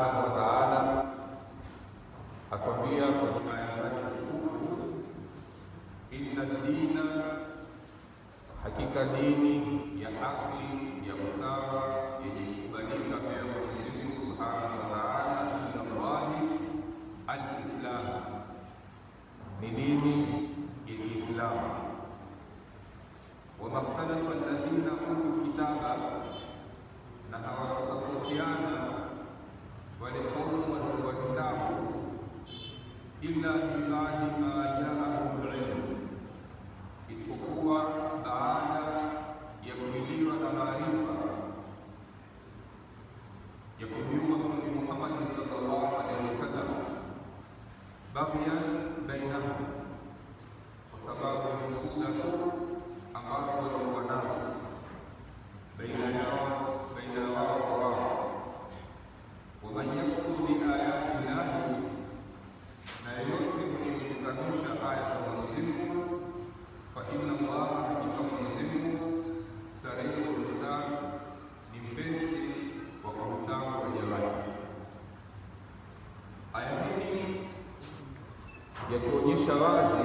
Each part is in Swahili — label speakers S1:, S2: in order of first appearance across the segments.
S1: subhanahu wa ta'ala atwambia kwenye aya zake tukufu, inna dina, hakika dini ya haki ya usawa yenye kubalika mbele ya Mwenyezi Mungu subhanahu wa ta'ala inda Allahi al-Islam, ni dini ya Kiislamu. Wama ikhtalafa alladhina utul kitaba, na hawatofautiana wale kaumu waliopewa kitabu, illa min ba'di ma ja'ahumul ilm, isipokuwa baada ya kujiliwa na maarifa ya kumjua Mtume Muhammad sallallahu alaihi wasallam, baghyan bainahum, kwa sababu ya husuda ambazo walikuwa nazo baina yao kwa wao. Waman yakfur biayati llahi, na yeyote mwenye kuzikanusha aya za Mwenyezi Mungu, fa inna Allaha, hakika Mwenyezi Mungu sari'ul hisab, ni mpesi wa kuhesabu waja wake. Aya hii yatuonyesha wazi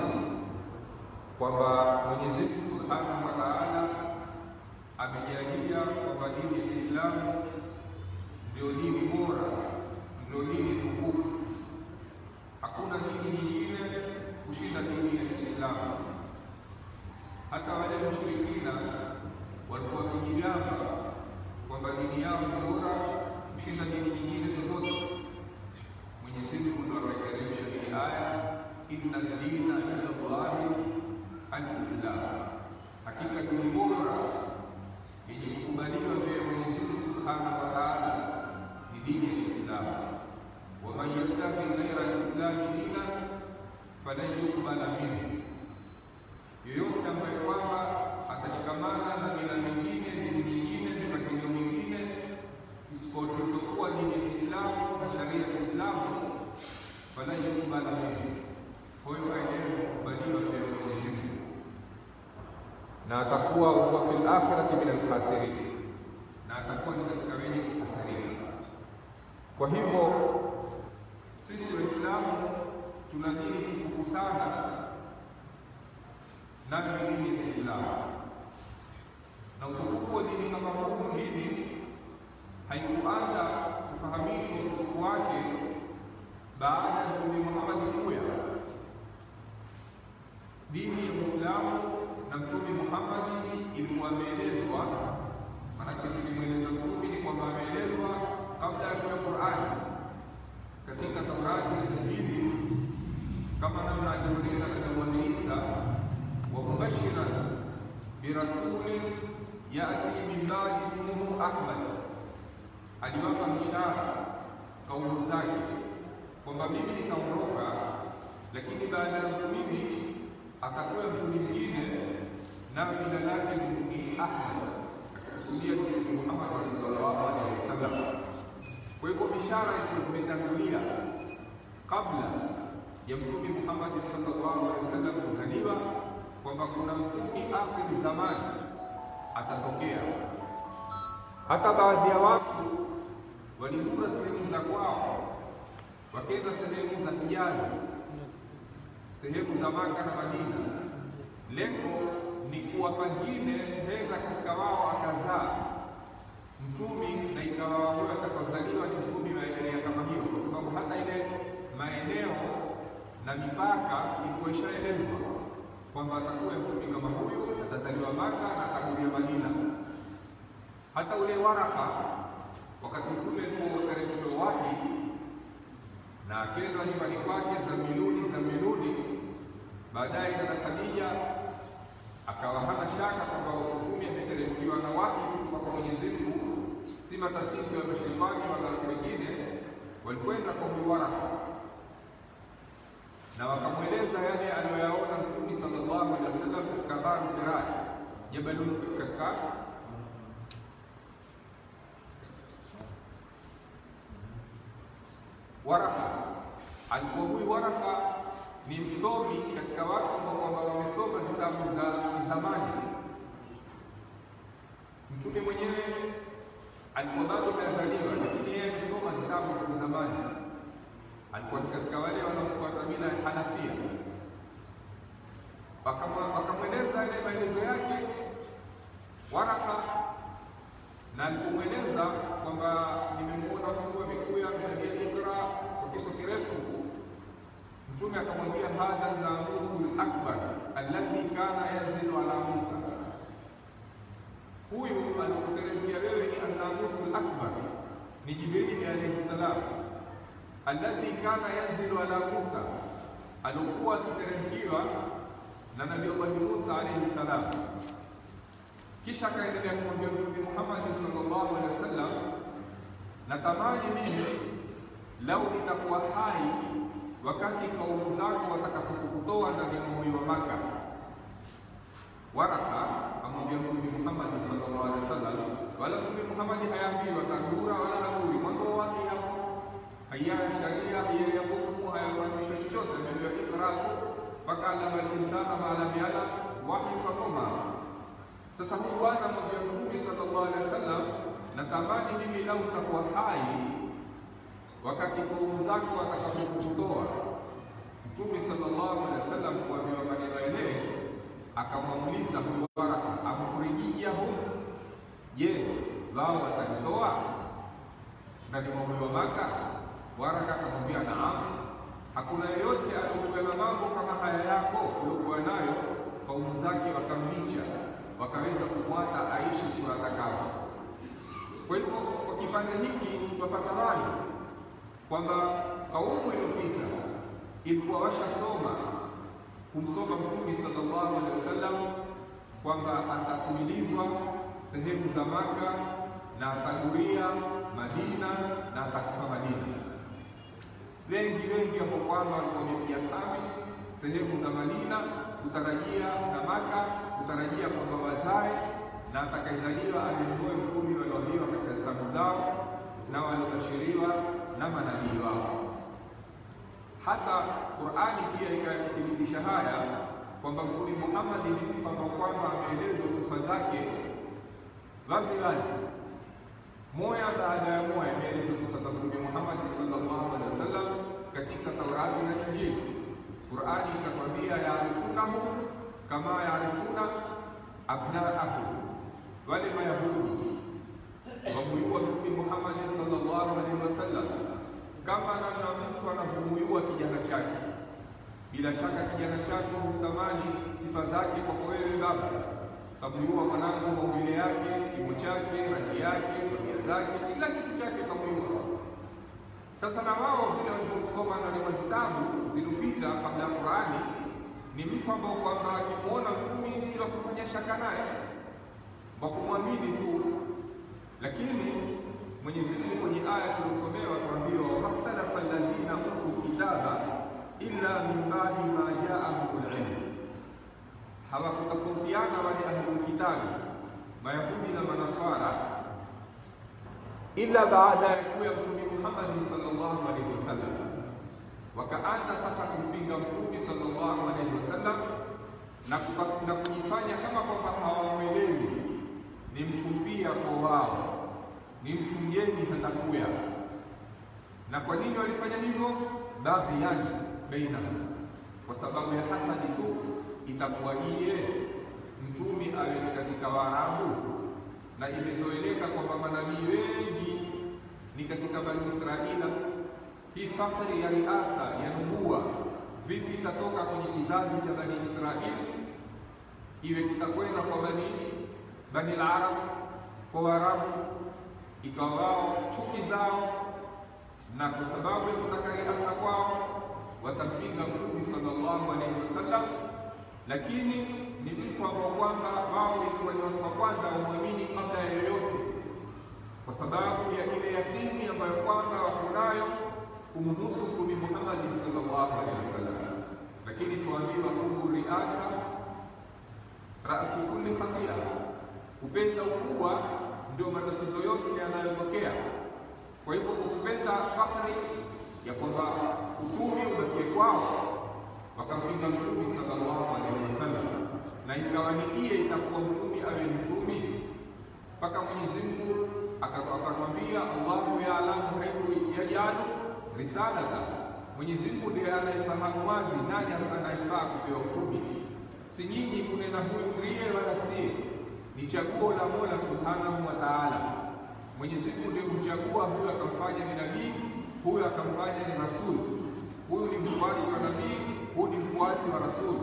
S1: kwamba Mwenyezi Mungu subhanahu wa ta'ala amejalia kwamba dini ya Kiislamu ndio dini bora, ndio dini tukufu. Hakuna dini nyingine kushinda dini ya Kiislamu. Hata wale mushrikina walikuwa wakijigamba kwamba dini yao ni bora kushinda dini nyingine zozote. Mwenyezi Mungu ndio akaiteremsha hii aya, inna dina inda Allahi al-Islam, hakika dini bora yenye kukubaliwa mbele ya Mwenyezi Mungu subhanahu wa ta'ala ni dini ya Kiislamu. Wa man yattabi ghayra al-islami dinan falan yuqbala minhu, yoyote ambaye kwamba atashikamana na mila mingine, dini nyingine, mipangilio mingine isipokuwa dini ya Kiislamu na sharia ya Kiislamu, falan yuqbala minhu, huyo haendelee kukubaliwa mbele ya Mwenyezi Mungu, na atakuwa huwa fil akhirati min al-khasirin, na atakuwa ni katika wenye kuhasirika. Kwa hivyo sisi Waislamu tuna dini tukufu sana, nayo ni dini ya Kiislamu. Na utukufu wa dini kama huu, dini haikuanza kufahamishwa utukufu wake baada ya Mtume Muhammad kuja. Dini ya Uislamu na Mtume Muhammad ilikuwa ameelezwa, maanake tulimweleza Mtume ni kwamba ameelezwa kabla ya kuja Qur'ani katika Taurati na Injili, kama namna alivyonena na Isa, wa mubashiran birasulin ya'ti min ba'di ismuhu Ahmad, aliwapa bishara kaumu zake kwamba mimi nitaondoka, lakini baada ya mimi atakuwa mtu mwingine na jina lake ni Ahmad, akikusudia Mtume Muhammad sallallahu alaihi wasallam. Kwa hivyo bishara ilikuwa zimetangulia kabla ya Mtume Muhammad sallallahu alaihi wasallam kuzaliwa, kwamba kuna mtume akhir zamani atatokea. Hata baadhi ya watu waligura sehemu za kwao, wakenda sehemu za Hijazi, sehemu za Maka na Madina. Lengo ni kuwa pengine henda katika wao akazaa mtumi, na ikawa huyo atakazaliwa ni mtumi wa area kama hiyo, kwa sababu hata ile maeneo na mipaka ilikuwa ishaelezwa kwamba atakuwa mtumi kama huyo, atazaliwa Maka na atakuja Madina. Hata ule Waraka, wakati mtume alipoteremshwa wahi na akenda nyumbani kwake Zamiluni, baadaye na Khadija akawa hana shaka kwamba mtume ameteremkiwa na wahi kutoka kwa Mwenyezi Mungu, si matatizo ya mashaitani wala watu wengine. Walikwenda kwa Waraka na wakamweleza yale aliyoyaona Mtume sallallahu alaihi wasallam katika Gharu Hira, Jabalul, katika Waraka. Alikuwa huyu Waraka ni msomi katika watu ambao wamesoma zitabu za zamani. Mtume mwenyewe alikuwa bado hajazaliwa, lakini yeye alisoma zitabu za zamani. Alikuwa katika wale wanaofuata mila ya Hanafia. Akamweleza ile maelezo yake Waraka, na alipomweleza kwamba nimemuona mtu amekuja ameniambia ikra kwa kiso kirefu, Mtume akamwambia hadha namusul akbar alladhi kana yanzilu ala Musa, huyu alikuteremkia wewe ni an-namusul akbar, ni Jibril alayhi salam, alladhi kana yanzilu ala Musa, alikuwa akiteremkiwa na Nabii Allah Musa alayhi salam. Kisha akaendelea kumwambia Mtume Muhammad sallallahu alaihi wasallam, natamani mimi lau nitakuwa hai wakati kaumu zako watakapokutoa ndani ya mji wa Maka. Waraka amwambia Mtume Muhammad sallallahu alaihi wasallam, wala Mtume Muhammad hayaambiwa tagura wala naguri, mambo wake hapo haya sharia ya hukumu hayafanyishwi chochote. Ameambiwa ikra mpaka alama al-insana ma lam ya'lam wahi katoma. Sasa huyu bwana amwambia Mtume sallallahu alaihi wasallam, natamani mimi lau nitakuwa hai wakati kaumu zako watakapokutoa. Mtume sallallahu alaihi wasallam kuambiwa maneno yale, akamwamuliza huyu Waraka, amkhurijiyahu, je, wao watanitoa ndani ya mji wa Maka? Waraka akamwambia naam, hakuna yeyote aliyokuwa na mambo kama haya yako uliokuwa nayo, kaumu zake wakamlicha, wakaweza kumwata aishi sura takao. Kwa hivyo kwa kipande hiki tunapata wazi kwamba kaumu iliyopita ilikuwa washasoma kumsoma Mtume sallallahu alaihi wasallam kwamba atatumilizwa sehemu za Maka na ataguria Madina na atakufa Madina. Wengi hapo kwamba walikuwa wamepiga kambi sehemu za Madina kutarajia na Maka kutarajia kwamba wazae na atakayezaliwa alimwoe Mtume walioambiwa katika zitabu zao na waliobashiriwa na manabii wao. Hata Qur'ani pia ikathibitisha haya kwamba Mtume Muhammad ni mtu ambaye kwamba ameelezwa sifa zake wazi moja baada ya moja. Ameelezwa sifa za Mtume Muhammad sallallahu alaihi wasallam katika Taurati na Injili. Qur'ani ikatwambia yaarifunahu kama yaarifuna abnaahu, wale Mayahudi wamuyua Mtume Muhammad sallallahu alaihi wasallam kama namna mtu anavyomuyua kijana chake. Bila shaka kijana chake mustamani sifa zake kwa wewe baba, kamuyua mwanangu maumbile yake, kimo chake, rangi yake, tabia zake, kila kitu chake kamuyua. Sasa na wao vile walivyosoma na vitabu zilizopita kabla ya Qur'ani, ni mtu ambao kwamba akimuona Mtume si wa kufanya shaka naye, wa kumwamini tu. Lakini Mwenyezi Mungu kwenye aya tulisomewa tuambiwa, wahtalafa alladhina utul kitaba illa min ba'di ma ja'ahumul ilm, hawakutofautiana wale ahlul kitabu Mayahudi na Manaswara ila baada ya kuja Mtume Muhammad sallallahu alaihi wasallam, wakaanza sasa kumpinga Mtume sallallahu alaihi wasallam na kujifanya kama kwamba hawamwelewi, ni mtu mpya kwa wao, ni mtu mgeni hatakuya. Na kwa nini walifanya hivyo? Baghiyan bainahum, kwa sababu ya hasadi tu. Itakuwaje Mtume awe katika Waarabu na imezoeleka kwamba manabii wengi ni katika Bani Israila? Hii fakhri ya riasa ya nubuwa vipi itatoka kwenye kizazi cha Bani Israili iwe kitakwenda kwa Bani al-Arab, kwa Waarabu? Ikawa wao chuki zao, na kwa sababu ya kutaka riasa kwao watampinga Mtume sallallahu alaihi wasallam. Lakini ni mtu ambao kwamba wao ilikuwa ni watu wa kwanza wamwamini kabla ya yoyote, kwa sababu ya ile yakini ambayo kwamba wako nayo kumhusu Mtume Muhammad sallallahu alaihi wasallam. Lakini tuambiwa hubu riasa rasu kulli khatia, kupenda ukubwa ndio matatizo yote yanayotokea. Kwa hivyo kupenda fakhri ya kwamba uchumi ubakie kwao, wakampinga Mtume sallallahu alaihi wasallam, na ikawa ni iye itakuwa Mtume awe ni Mtume mpaka Mwenyezi Mungu akatwambia Allahu ya'lamu haythu yajalu risalata, Mwenyezi Mungu ndiye anayefahamu wazi nani anayefaa kupewa utume, si nyinyi kunena huyu ndiye wala si, ni chaguo la Mola Subhanahu wa Ta'ala. Mwenyezi Mungu ndiye humchagua huyu akamfanya ni nabii, huyu akamfanya ni rasul, huyu ni mfuasi wa nabii, huyu ni mfuasi wa rasul,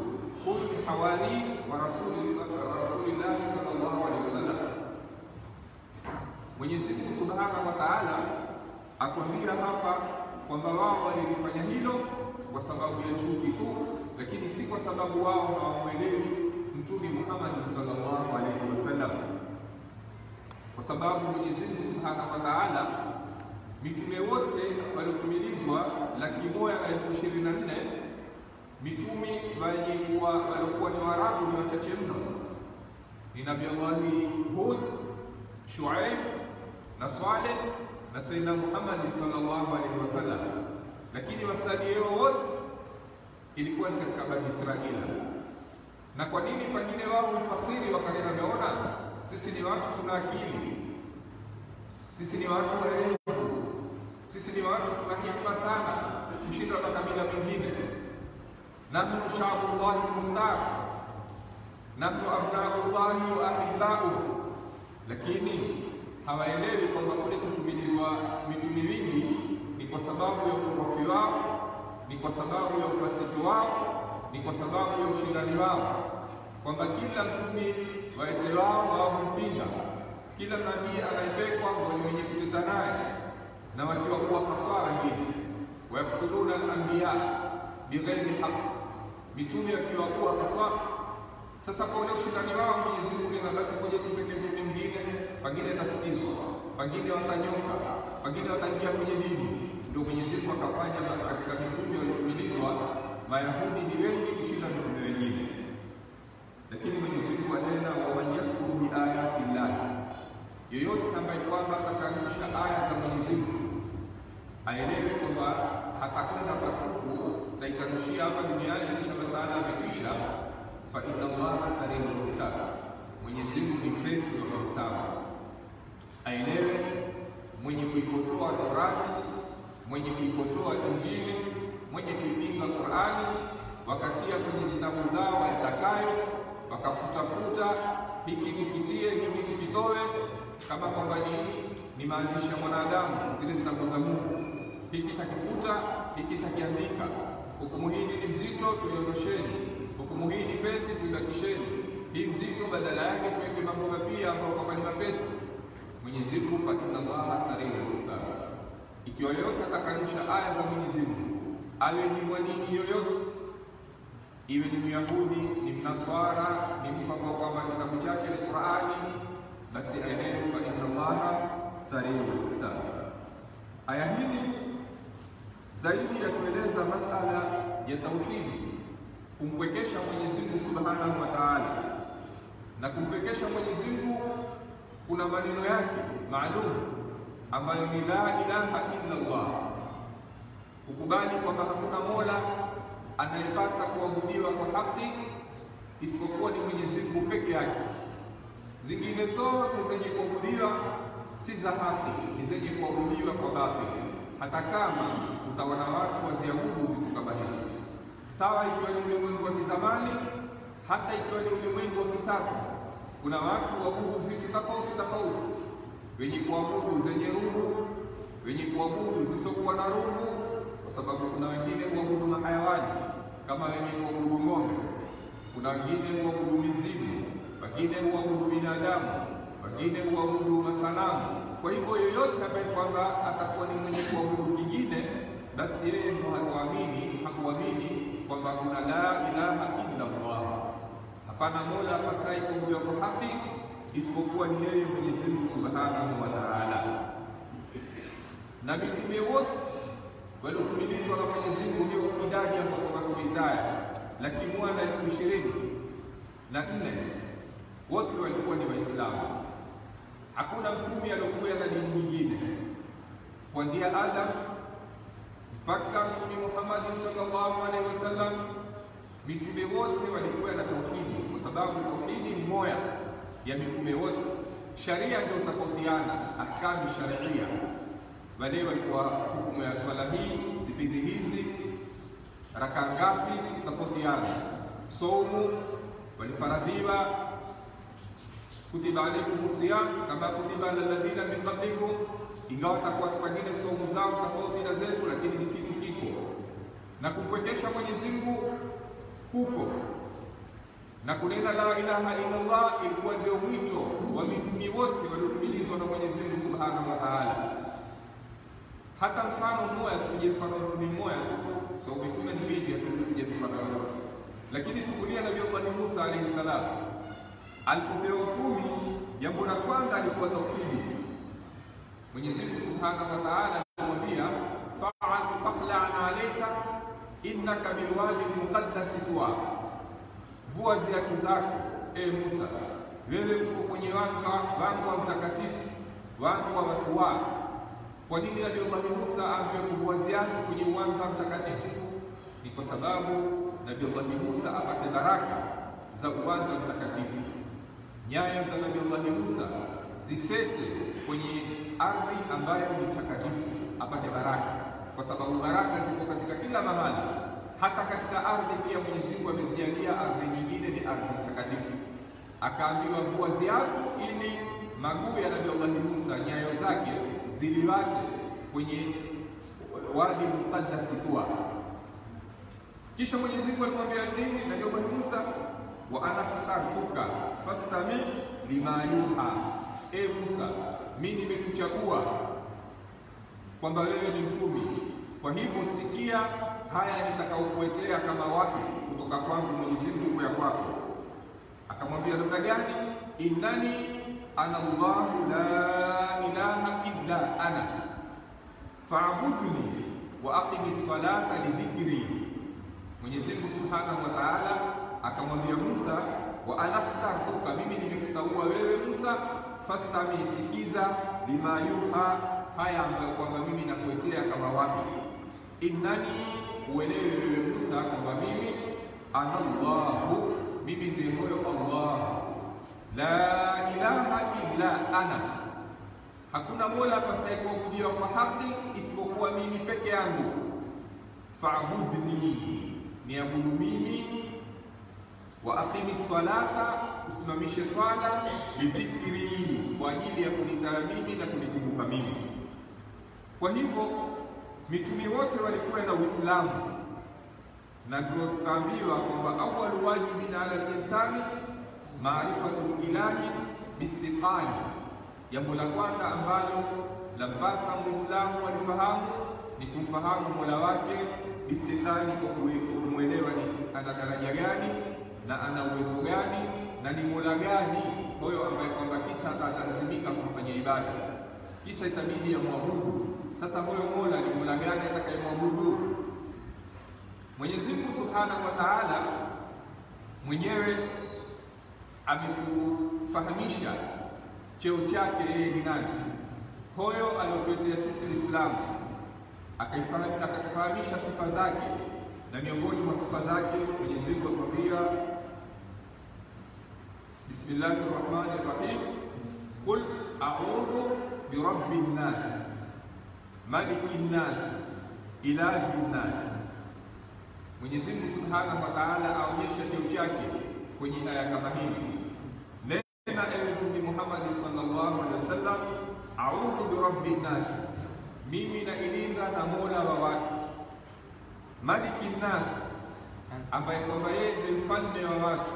S1: huyu ni hawari wa Rasulillah sallallahu alaihi wasallam. Mwenyezi Mungu Subhanahu wa Ta'ala akwambia hapa kwamba wao walifanya hilo kwa sababu ya chuki tu, lakini si kwa sababu wao hawamuelewi Mtume Muhammad sallallahu alaihi wasallam, kwa sababu Mwenyezi Mungu Subhanahu wa Ta'ala mitume wote waliotumilizwa 124,000 mitume walikuwa ni Waarabu ni wachache mno. Ni Nabii Allah Hud, Shuaib na Saleh na Sayyidina Muhammad sallallahu alaihi wasallam, lakini wasalio wote ilikuwa ni katika Bani Israila. Na kwa nini pengine wao ufakhiri wakanena, wameona sisi ni watu tuna akili, sisi ni watu werevu, sisi ni watu tuna hikma sana kushinda makabila mengine, nahnu sha'bullahi mukhtar, nahnu abnaullahi wa ahibba'uhu. Lakini hawaelewi kwamba kule kutumilizwa mitume wingi ni kwa sababu ya ukorofi wao, ni kwa sababu ya upasiti wao, ni kwa sababu ya ushindani wao, kwamba kila mtume waete wao humpinga, kila nabii anayepekwa ni wenye kuteta naye, na wakiwa kuwa hasara ngine wayaktuluna al-anbiya bighairi haqq, mitume wakiwa kuwa hasara. Sasa kwa ule ushindani wao Mwenyezi Mungu na basi ngoja tupeke mtume mwingine, pengine atasikizwa, pengine watanyoka, pengine wataingia kwenye dini. Ndio Mwenyezi Mungu akafanya katika mitume waliotumilizwa Mayahudi ni wengi kushinda mitume wengine. Lakini Mwenyezi Mungu anena wa man yakfuru bi ayati llahi, yoyote ambaye kwamba atakanusha aya za Mwenyezi Mungu aelewe kwamba hatakwenda patupu, ataikanushia hapa duniani kisha masala amekwisha. Fa inna Allaha sari'ul hisab, Mwenyezi Mungu ni mpesi wa kuhesabu. Aelewe mwenye kuipotoa Torati, mwenye kuipotoa Injili, mwenye kuipinga Qur'ani, wakatia kwenye zitabu zao yatakayo, wakafutafuta hiki tupitie, hiki tukitoe, kama kwamba ni maandishi ya mwanadamu, zile zitabu za Mungu. Hiki takifuta, hiki takiandika, hukumu hii ni mzito tuiondosheni, hukumu hii ni pesi tuibakisheni, hii mzito badala yake tuweke mambo mapya ambayo kwamba ni mapesi. Mwenyezi Mungu fa inna Allaha sari'ul hisab. Ikiwa yoyote atakanusha aya za Mwenyezi Mungu, awe ni mwadini yoyote, iwe ni Myahudi, ni Mnaswara, ni mtu ambao kwamba kitabu chake ni Qur'ani, basi aelewe fa inna Allaha sari'ul hisab. Aya hili zaidi yatueleza masala ya tauhidi, kumpwekesha Mwenyezi Mungu Subhanahu wa Ta'ala. Na kumpwekesha Mwenyezi Mungu kuna maneno yake maalum ambayo ni la ilaha illa Allah, kukubali kwamba hakuna mola anayepasa kuabudiwa kwa haki isipokuwa ni Mwenyezi Mungu peke yake. Zingine zote zenye kuabudiwa si za haki, ni zenye kuabudiwa kwa batili, hata kama utaona watu waziabudu zitu kama hizo, sawa ikiwa ni ulimwengu wa kizamani, hata ikiwa ni ulimwengu wa kisasa. Kuna watu waabudu zitu tofauti tofauti, wenye kuabudu zenye ruhu, wenye kuabudu zisizokuwa na ruhu, kwa sababu kuna wengine huabudu mahayawani kama wenye kuabudu ng'ombe, kuna wengine huabudu mizimu, wengine huabudu binadamu, wengine huabudu masanamu. Kwa hivyo yoyote ambaye kwamba atakuwa ni mwenye kuabudu kingine, basi yeye hakuamini kwamba kuna la ilaha illa Allah, hapana mola apasaye kuabudiwa kwa haki isipokuwa ni yeye Mwenyezi Mungu Subhanahu wa Ta'ala. Na mitume wote waliotumilizwa na Mwenyezi Mungu ndio idadi ambayo tumeitaja 1,024,000, wote walikuwa ni Waislamu. Hakuna mtume aliyokuwa na dini nyingine kuanzia Adam mpaka Mtume Muhammad sallallahu alaihi wasallam. Mitume wote walikuwa na tauhidi, kwa sababu tauhidi ni moya ya mitume wote. sharia ndio tofautiana, ahkamu sharia. Wale walikuwa hukumu ya swala hii, zipindi hizi, raka ngapi, tofautiana. Saumu walifaradhiwa, kutiba alaykum siyam kama kutiba alal ladina min qablikum, ingawa takuwa pengine saumu zao tofauti na zetu, lakini ni kitu kiko. Na kumpwekesha Mwenyezi Mungu huko na kunena la ilaha illa Allah ilikuwa ndio mwito wa mitume wote waliotumilizwa na Mwenyezi Mungu Subhanahu wa Ta'ala. Hata mfano mmoja, tuje mfano mtume mmoja tu, so mitume ni mingi, hatuwezi kuja mfano wote, lakini tukulia Nabii Allah Musa alayhi salam alipopewa utume, jambo la kwanza alikuwa tauhid. Mwenyezi Mungu Subhanahu wa Ta'ala alimwambia fakhla alayka innaka bilwadi muqaddas tuwa, vua viatu zako Musa, wewe uko kwenye wangu wa mtakatifu, wangu wa watu wako. Kwa nini Nabii Allah Musa ambaye kuvua viatu kwenye uwanja mtakatifu? Ni kwa sababu Nabii Allah Musa apate baraka za uwanja mtakatifu. Nyayo za Nabii Allah Musa zisete kwenye ardhi ambayo ni takatifu, apate baraka, kwa sababu baraka ziko katika kila mahali. Hata katika ardhi pia Mwenyezi Mungu amezijalia ardhi nyingine ni ardhi takatifu. Akaambiwa vua viatu ili maguu ya Nabii Allah Musa, nyayo zake ziliwate kwenye wadi muqaddas tuwa. Kisha Mwenyezi Mungu alimwambia nini Nabii Allah Musa? Wa ana khalaqtuka fastami lima yuha, Musa, mimi nimekuchagua kwamba wewe ni mtume, kwa hivyo sikia haya nitakaokuletea kama wahi kutoka kwangu Mwenyezi Mungu ya kwako. Akamwambia namna gani? Innani ana Allah la ilaha illa ana fa'budni wa aqimis salata li dhikri. Mwenyezi Mungu Subhanahu wa Ta'ala akamwambia Musa, wa ana khtartuka, mimi nimekuteua wewe Musa, fastami, sikiza, lima yuha, haya ambayo kwamba mimi nakuletea kama wahi. Innani, uelewe wewe Musa kwamba mimi ana Allahu, mimi ndiye huyo Allah, la ilaha illa ana, hakuna mola apasaye kuabudiwa kwa haki isipokuwa mimi peke yangu. Fa'budni, niabudu mimi, wa aqimi salata, usimamishe swala, lidhikri, kwa ajili ya kunitaja mimi na kunikumbuka mimi. Kwa hivyo mitume wote walikuwa na Uislamu, na ndio tukaambiwa kwamba awwal wajibin ala al-insani maarifatu ilahi bistiqani. Jambo la kwanza ambalo lampasa Muislamu alifahamu ni kumfahamu Mola wake bistiqani, kwa kumwelewa ni ana daraja gani na ana uwezo gani na ni Mola gani huyo ambaye kwamba kisa atalazimika kumfanyia ibada, kisa itabidi amwabudu. Sasa huyo Mola ni Mola gani atakayemwabudu? Mwenyezi Mungu Subhanahu wa Ta'ala mwenyewe ametufahamisha cheo chake yeye ni nani. Huyo aliotuletea sisi Uislamu, akatufahamisha sifa zake, na miongoni mwa sifa zake Mwenyezi Mungu atuambia, Bismillahir Rahmanir Rahim, qul a'udhu bi rabbin nas malikin nas ilahin nas. Mwenyezi Mungu Subhanahu wa Ta'ala aonyesha cheo chake kwenye aya kama hii. Nena ewe Mtume Muhammad sallallahu alaihi wasallam, a'udhu bi rabbin nas, mimi na ilinda na Mola wa watu, malikin nas, ambaye kwamba yeye ndiye mfalme wa watu,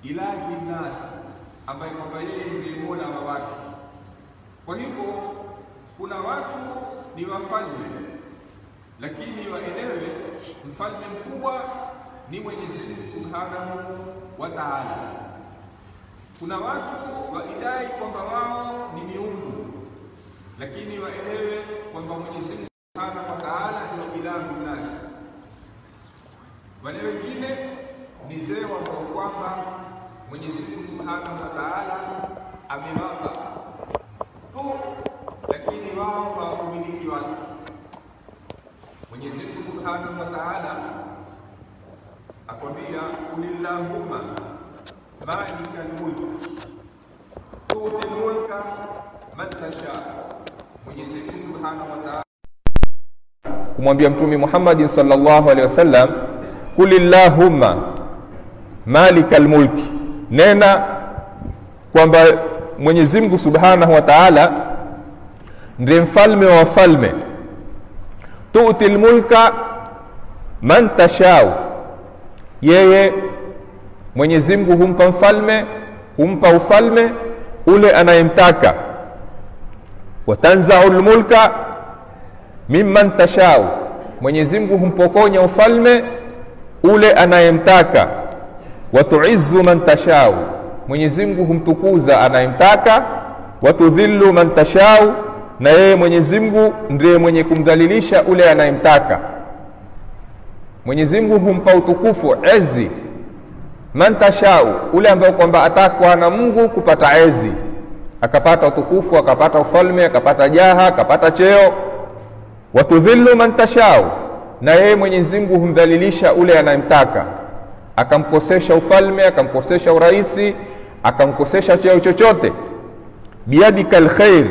S1: ilahin nas, ambaye kwamba yeye ndiye Mola wa watu. Kwa hivyo kuna watu ni wafalme, lakini waelewe mfalme mkubwa ni Mwenyezi Mungu Subhanahu wa Ta'ala. Kuna watu waidai kwamba wao ni miungu, lakini waelewe kwamba Mwenyezi Mungu Subhanahu wa Ta'ala ndio ilahu nas. Wale wengine ni zee ambao kwamba Mwenyezi Mungu Subhanahu wa Ta'ala amewapa tu, lakini wao hawamiliki watu. Mwenyezi Mungu Subhanahu wa Ta'ala atwambia, kulillahumma malikal mulk tu'ti mulka man tasha. Mwenyezi Mungu Subhanahu wa Ta'ala kumwambia Mtume Muhammad sallallahu alaihi wasallam, kulillahumma malikal mulki, nena kwamba Mwenyezi Mungu Subhanahu wa Ta'ala ndiye mfalme wa wafalme. Tu'ti mulka man tashau, yeye Mwenyezi Mungu humpa humpa ufalme ule anayemtaka. Wa tanza'ul mulka mimman tashau, Mwenyezi Mungu humpokonya ufalme ule anayemtaka. Wa tu'izzu man tashau, Mwenyezi Mungu humtukuza anayemtaka. Wa tudhillu man tashau, na yeye Mwenyezi Mungu ndiye mwenye kumdhalilisha ule anayemtaka. Mwenyezi Mungu humpa utukufu ezi man tashau, ule ambaye kwamba atakwa na Mungu kupata ezi, akapata utukufu, akapata ufalme, akapata jaha, akapata cheo. Wa tudhillu man tashau, na yeye Mwenyezi Mungu humdhalilisha ule anayemtaka, akamkosesha ufalme, akamkosesha uraisi, akamkosesha cheo chochote. Biyadikal khair,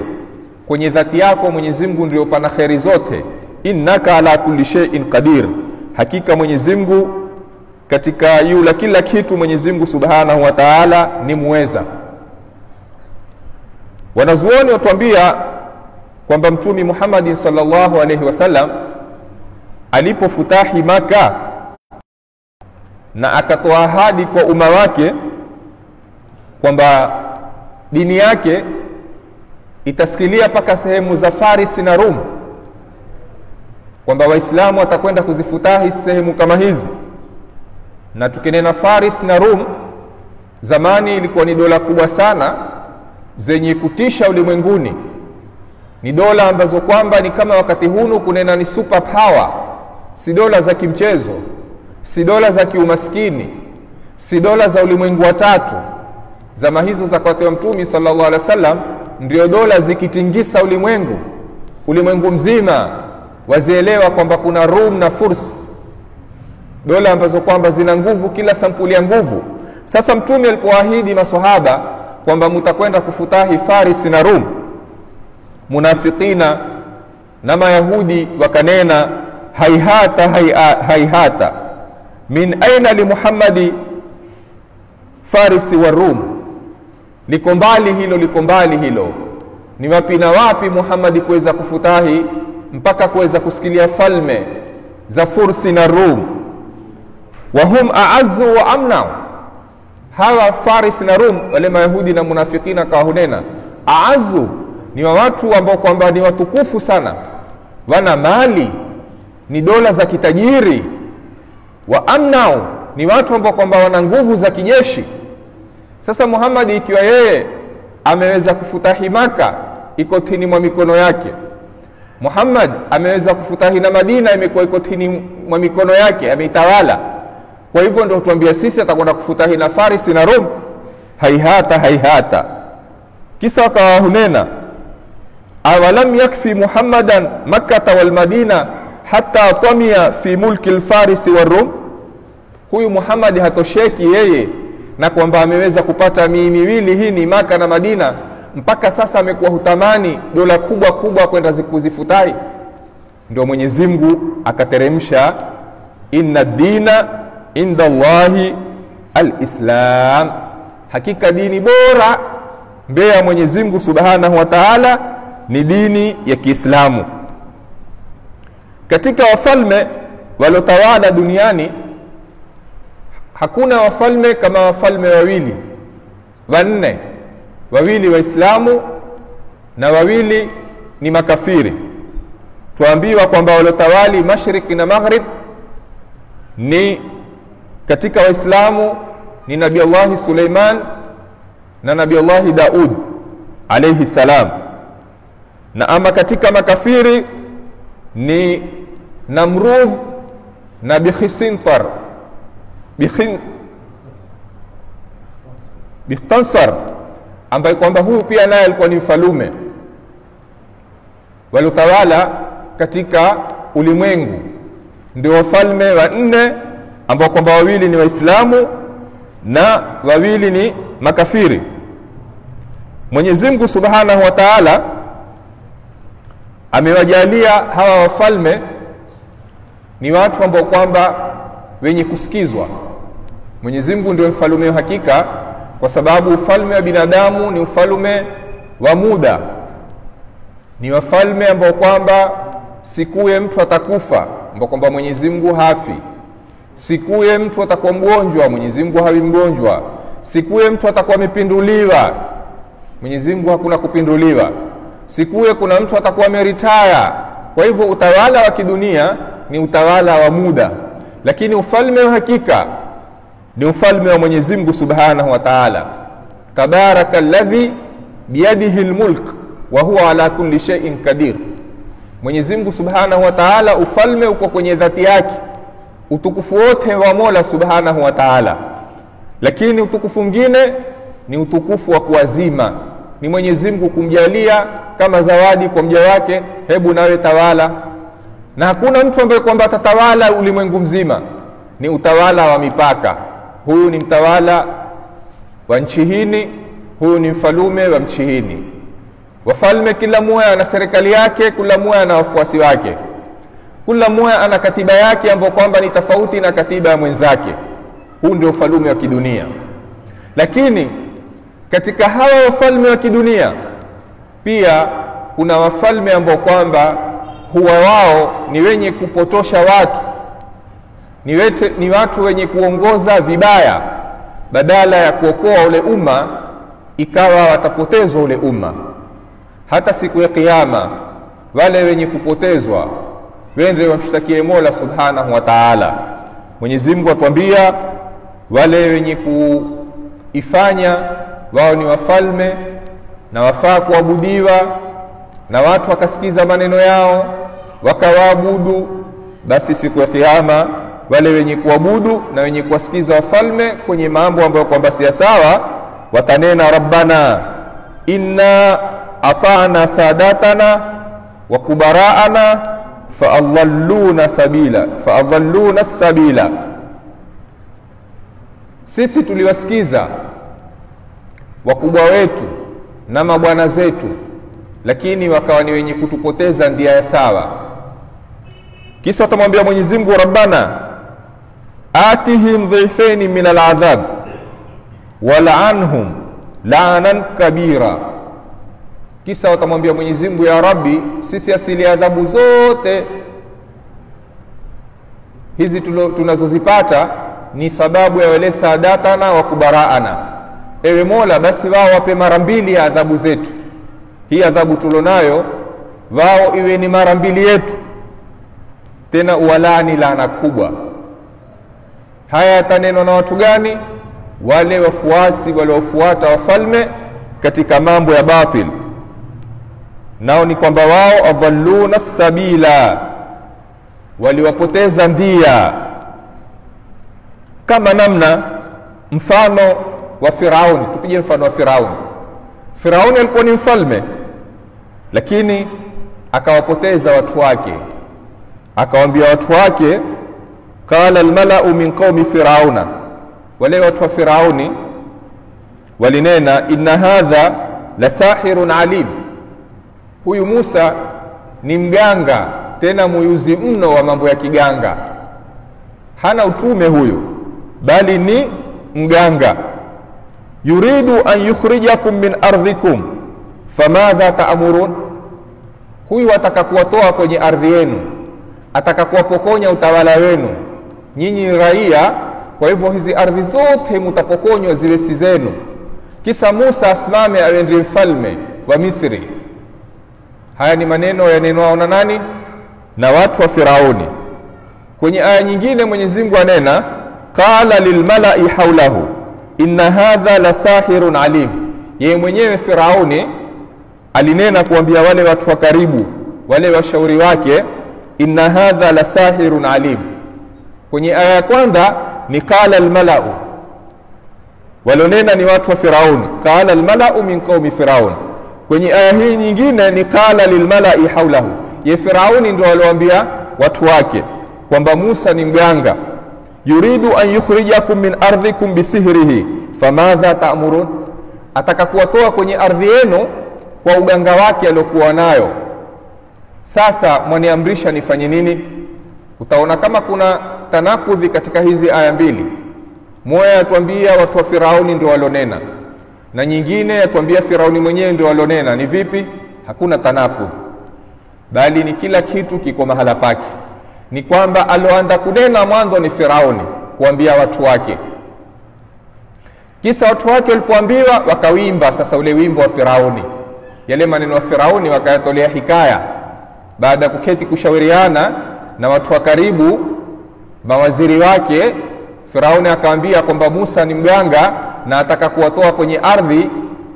S1: kwenye dhati yako Mwenyezi Mungu ndio pana khairi zote. Innaka ala kulli shay'in qadir, hakika Mwenyezi Mungu katika yula kila kitu Mwenyezi Mungu Subhanahu wa Ta'ala ni muweza. Wanazuoni watuambia kwamba Mtume Muhammad sallallahu alaihi wasallam alipofutahi Maka na akatoa ahadi kwa umma wake kwamba dini yake itasikilia paka sehemu za Faris na Rum, kwamba Waislamu watakwenda kuzifutahi sehemu kama hizi. Na tukinena Faris na Rum, zamani ilikuwa ni dola kubwa sana zenye kutisha ulimwenguni. Ni dola ambazo kwamba ni kama wakati hunu kunena ni super power, si dola za kimchezo, si dola za kiumaskini, si dola za ulimwengu wa tatu. Zama hizo za kwa Mtume sallallahu alaihi wasallam ndio dola zikitingisa ulimwengu mzima, wazielewa kwamba kuna Rum na Furs, dola ambazo kwamba zina nguvu, kila sampuli ya nguvu. Sasa Mtume alipoahidi maswahaba kwamba mtakwenda kufutahi Faris na Rum, munafikina na Mayahudi wakanena haihata min aina li Muhammadi Faris wa Rum, liko mbali hilo, ni wapi na wapi Muhammad kuweza kufutahi mpaka kuweza kusikilia falme za Fursi na Rum. Wa hum a'azzu wa amna, hawa Faris na Rum, wale Mayahudi na munafikina kahunena a'azzu, ni watu ambao kwamba ni watukufu sana, wana mali, ni dola za kitajiri. Wa amna, ni watu ambao kwamba wana nguvu za kijeshi. Sasa Muhammad ikiwa yeye ameweza kufutahi Maka, iko tini mwa mikono yake. Muhammad ameweza kufutahi na Madina, imekuwa iko tini mwa mikono yake, ameitawala. Kwa hivyo ndio tuambia sisi atakwenda kufutahi na Faris na Rum? Haihata. Kisa wakawahunena, awalam yakfi Muhammadan Makkah wal Madina hatta tamia fi mulki al-Faris wa Rum, huyu Muhammad hatosheki yeye na kwamba ameweza kupata miwili hii ni Maka na Madina, mpaka sasa amekuwa hutamani dola kubwa kwenda kuzifutai? Ndio Mwenyezi Mungu akateremsha inna dina inda Allahi al-Islam, hakika dini bora mbele ya Mwenyezi Mungu Subhanahu wa Ta'ala ni dini ya Kiislamu. Katika wafalme walotawala duniani hakuna wafalme kama wafalme wanne, wawili Waislamu na wawili ni makafiri. Tuambiwa kwamba walotawali mashariki na maghrib ni katika Waislamu ni Nabii Allah Suleiman na Nabii Allah Daud alayhi salam, na ama katika makafiri ni Namrudh na Bikhtansar, ambaye kwamba huyu pia naye alikuwa ni mfalume. Walotawala katika ulimwengu ndio wafalme wanne, ambao kwamba wawili ni Waislamu na wawili ni makafiri.
S2: Mwenyezi Mungu Subhanahu wa Ta'ala amewajalia hawa wafalme ni watu ambao kwamba wenye kusikizwa. Mwenyezi Mungu ndio mfalme wa hakika, kwa sababu ufalme wa binadamu ni ufalme wa muda. Ni wafalme ambao kwamba sikuye mtu atakufa, ambao kwamba Mwenyezi Mungu hafi. Sikuye mtu atakuwa mgonjwa, Mwenyezi Mungu hawi mgonjwa. Sikuye mtu atakuwa amepinduliwa, Mwenyezi Mungu hakuna kupinduliwa. Sikuye kuna mtu atakuwa ameritaya. Kwa hivyo utawala wa kidunia ni utawala wa muda, lakini ufalme wa hakika ni ufalme wa Mwenyezi Mungu Subhanahu wa Ta'ala. Tabarakalladhi biyadihi almulk wa huwa ala kulli shay'in qadir. Mwenyezi Mungu Subhanahu wa Ta'ala ufalme uko kwenye dhati yake, utukufu wote wa Mola Subhanahu wa Ta'ala. Lakini utukufu mwingine ni utukufu wa kuwazima, ni Mwenyezi Mungu kumjalia kama zawadi kwa mja wake, hebu nawe tawala. Na hakuna mtu ambaye kwamba atatawala ulimwengu mzima, ni utawala wa mipaka. Huyu ni mtawala wa nchi hii, huyu ni mfalume wa nchi hii. Wafalme kila mmoja ana serikali yake, kila mmoja ana wafuasi wake, kila mmoja ana katiba yake ambayo kwamba ni tofauti na katiba ya mwenzake. Huu ndio ufalme wa kidunia. Lakini katika hawa wafalme wa kidunia pia kuna wafalme ambao kwamba huwa wao ni wenye kupotosha watu, ni watu wenye kuongoza vibaya. Badala ya kuokoa ule umma, ikawa watapotezwa ule umma. Hata siku ya Kiyama wale wenye kupotezwa wende wamshtakie Mola Subhanahu wa Ta'ala. Mwenyezi Mungu atuambia wale wenye kuifanya wao ni wafalme na wafaa kuabudiwa, na watu wakasikiza maneno yao wakawaabudu, basi siku ya Kiyama wale wenye kuabudu na wenye kuwasikiza wafalme kwenye mambo ambayo kwamba si sawa, watanena rabbana inna ata'na sadatana wa kubara'ana fa'adhalluna sabila. Sisi tuliwasikiza wakubwa wetu na mabwana zetu, lakini wakawa ni wenye kutupoteza ndia ya sawa. Kisha atamwambia Mwenyezi Mungu rabbana atihim dhifaini min al'adhab wal'anhum la'nan kabira. Kisha watamwambia Mwenyezi Mungu ya Rabbi, sisi asili adhabu zote hizi tunazozipata ni sababu ya wale sadatana wa kubaraana. Ewe Mola, basi wao wape mara mbili ya adhabu zetu. Hii adhabu tulonayo wao iwe ni mara mbili yetu, tena uwalani laana kubwa. Haya yatanenwa na watu gani? Wale wafuasi waliofuata wafalme katika mambo ya batil. Nao ni kwamba wao adhalluna sabila, waliwapoteza ndia. Kama namna mfano wa Firauni, tupige mfano wa Firauni. Firauni alikuwa ni mfalme, lakini akawapoteza watu wake. Akawaambia watu wake, qala almala'u min qaumi firauna, wale watu wa Firauni walinena, inna hadha la sahirun alim, huyu Musa ni mganga, tena muyuzi mno wa mambo ya kiganga. Hana utume huyu, bali ni mganga. Yuridu an yukhrijakum min ardhikum famadha ta'murun, huyu atakakuwatoa kwenye ardhi yenu, atakakuwapokonya utawala wenu. Nyinyi raia, kwa hivyo hizi ardhi zote mtapokonywa ziwe si zenu. Kisa Musa asimame awe ndiye mfalme wa Misri. Haya ni maneno yanenwa na nani? Na watu wa Firauni. Kwenye aya nyingine Mwenyezi Mungu anena, qala lilmala'i hawlahu inna hadha la sahirun alim. Yeye mwenyewe Firauni alinena kuambia wale watu wa karibu, wale washauri wake, inna hadha la sahirun alim. Kwenye aya ya kwanza ni qala almala'u, walionena ni watu wa Firauni, qala almala'u min qaumi firaun. Kwenye aya hii nyingine ni qala lilmala'i hawlahu, ye Firauni ndio aliwaambia watu wake kwamba Musa ni mganga. Yuridu an yukhrijakum min ardhikum bisihrihi famadha ta'murun, ataka kuwatoa kwenye ardhi yenu kwa uganga wake aliokuwa nayo. Sasa mwaniamrisha nifanye nini? Utaona kama kuna tanakudhi katika hizi aya mbili. Moja yatuambia watu wa Firauni ndio walonena, na nyingine yatuambia Firauni mwenyewe ndio walonena. Ni vipi? Hakuna tanakudhi, bali ni kila kitu kiko mahala pake. Ni kwamba aloanza kunena mwanzo ni Firauni kuambia watu wake, kisa watu wake walipoambiwa wakawimba. Sasa ule wimbo wa Firauni, yale maneno ya Firauni wakayatolea hikaya baada ya kuketi kushauriana na watu wa karibu, mawaziri wake. Firauni akawaambia kwamba Musa ni mganga na ataka kuwatoa kwenye ardhi.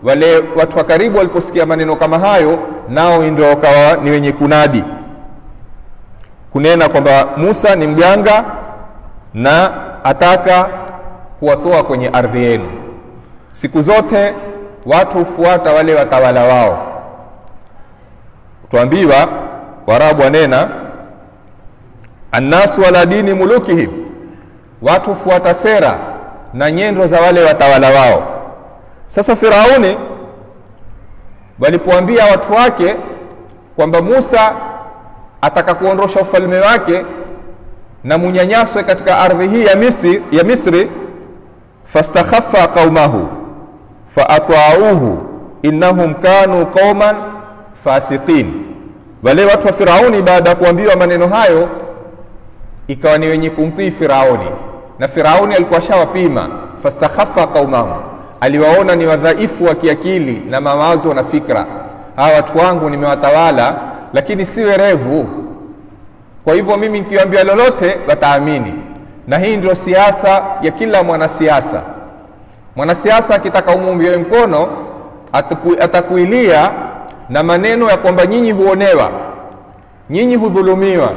S2: Wale watu wa karibu waliposikia maneno kama hayo, nao ndio wakawa ni wenye kunadi kunena kwamba Musa ni mganga na ataka kuwatoa kwenye ardhi yenu. Siku zote watu hufuata wale watawala wao. Tuambiwa Waarabu wanena annasu ala dini mulukihim, watu hufuata sera na nyendo za wale watawala wao. Sasa Firauni walipoambia watu wake kwamba Musa ataka kuondosha ufalme wake na munyanyaswe katika ardhi hii ya Misri, fastakhaffa qaumahu faata'uhu innahum kanu qauman fasiqin. Wale watu wa Firauni baada ya kuambiwa maneno hayo ikawa ni wenye kumtii Firauni, na Firauni alikuwa shawapima. Fastakhaffa qaumahu, aliwaona ni wadhaifu wa kiakili na mawazo na fikra. Hawa watu wangu nimewatawala, lakini si werevu, kwa hivyo mimi nikiwaambia lolote wataamini. Na hii ndio siasa ya kila mwanasiasa. Mwanasiasa akitaka umuunge mkono atakuilia na maneno ya kwamba nyinyi huonewa, nyinyi hudhulumiwa,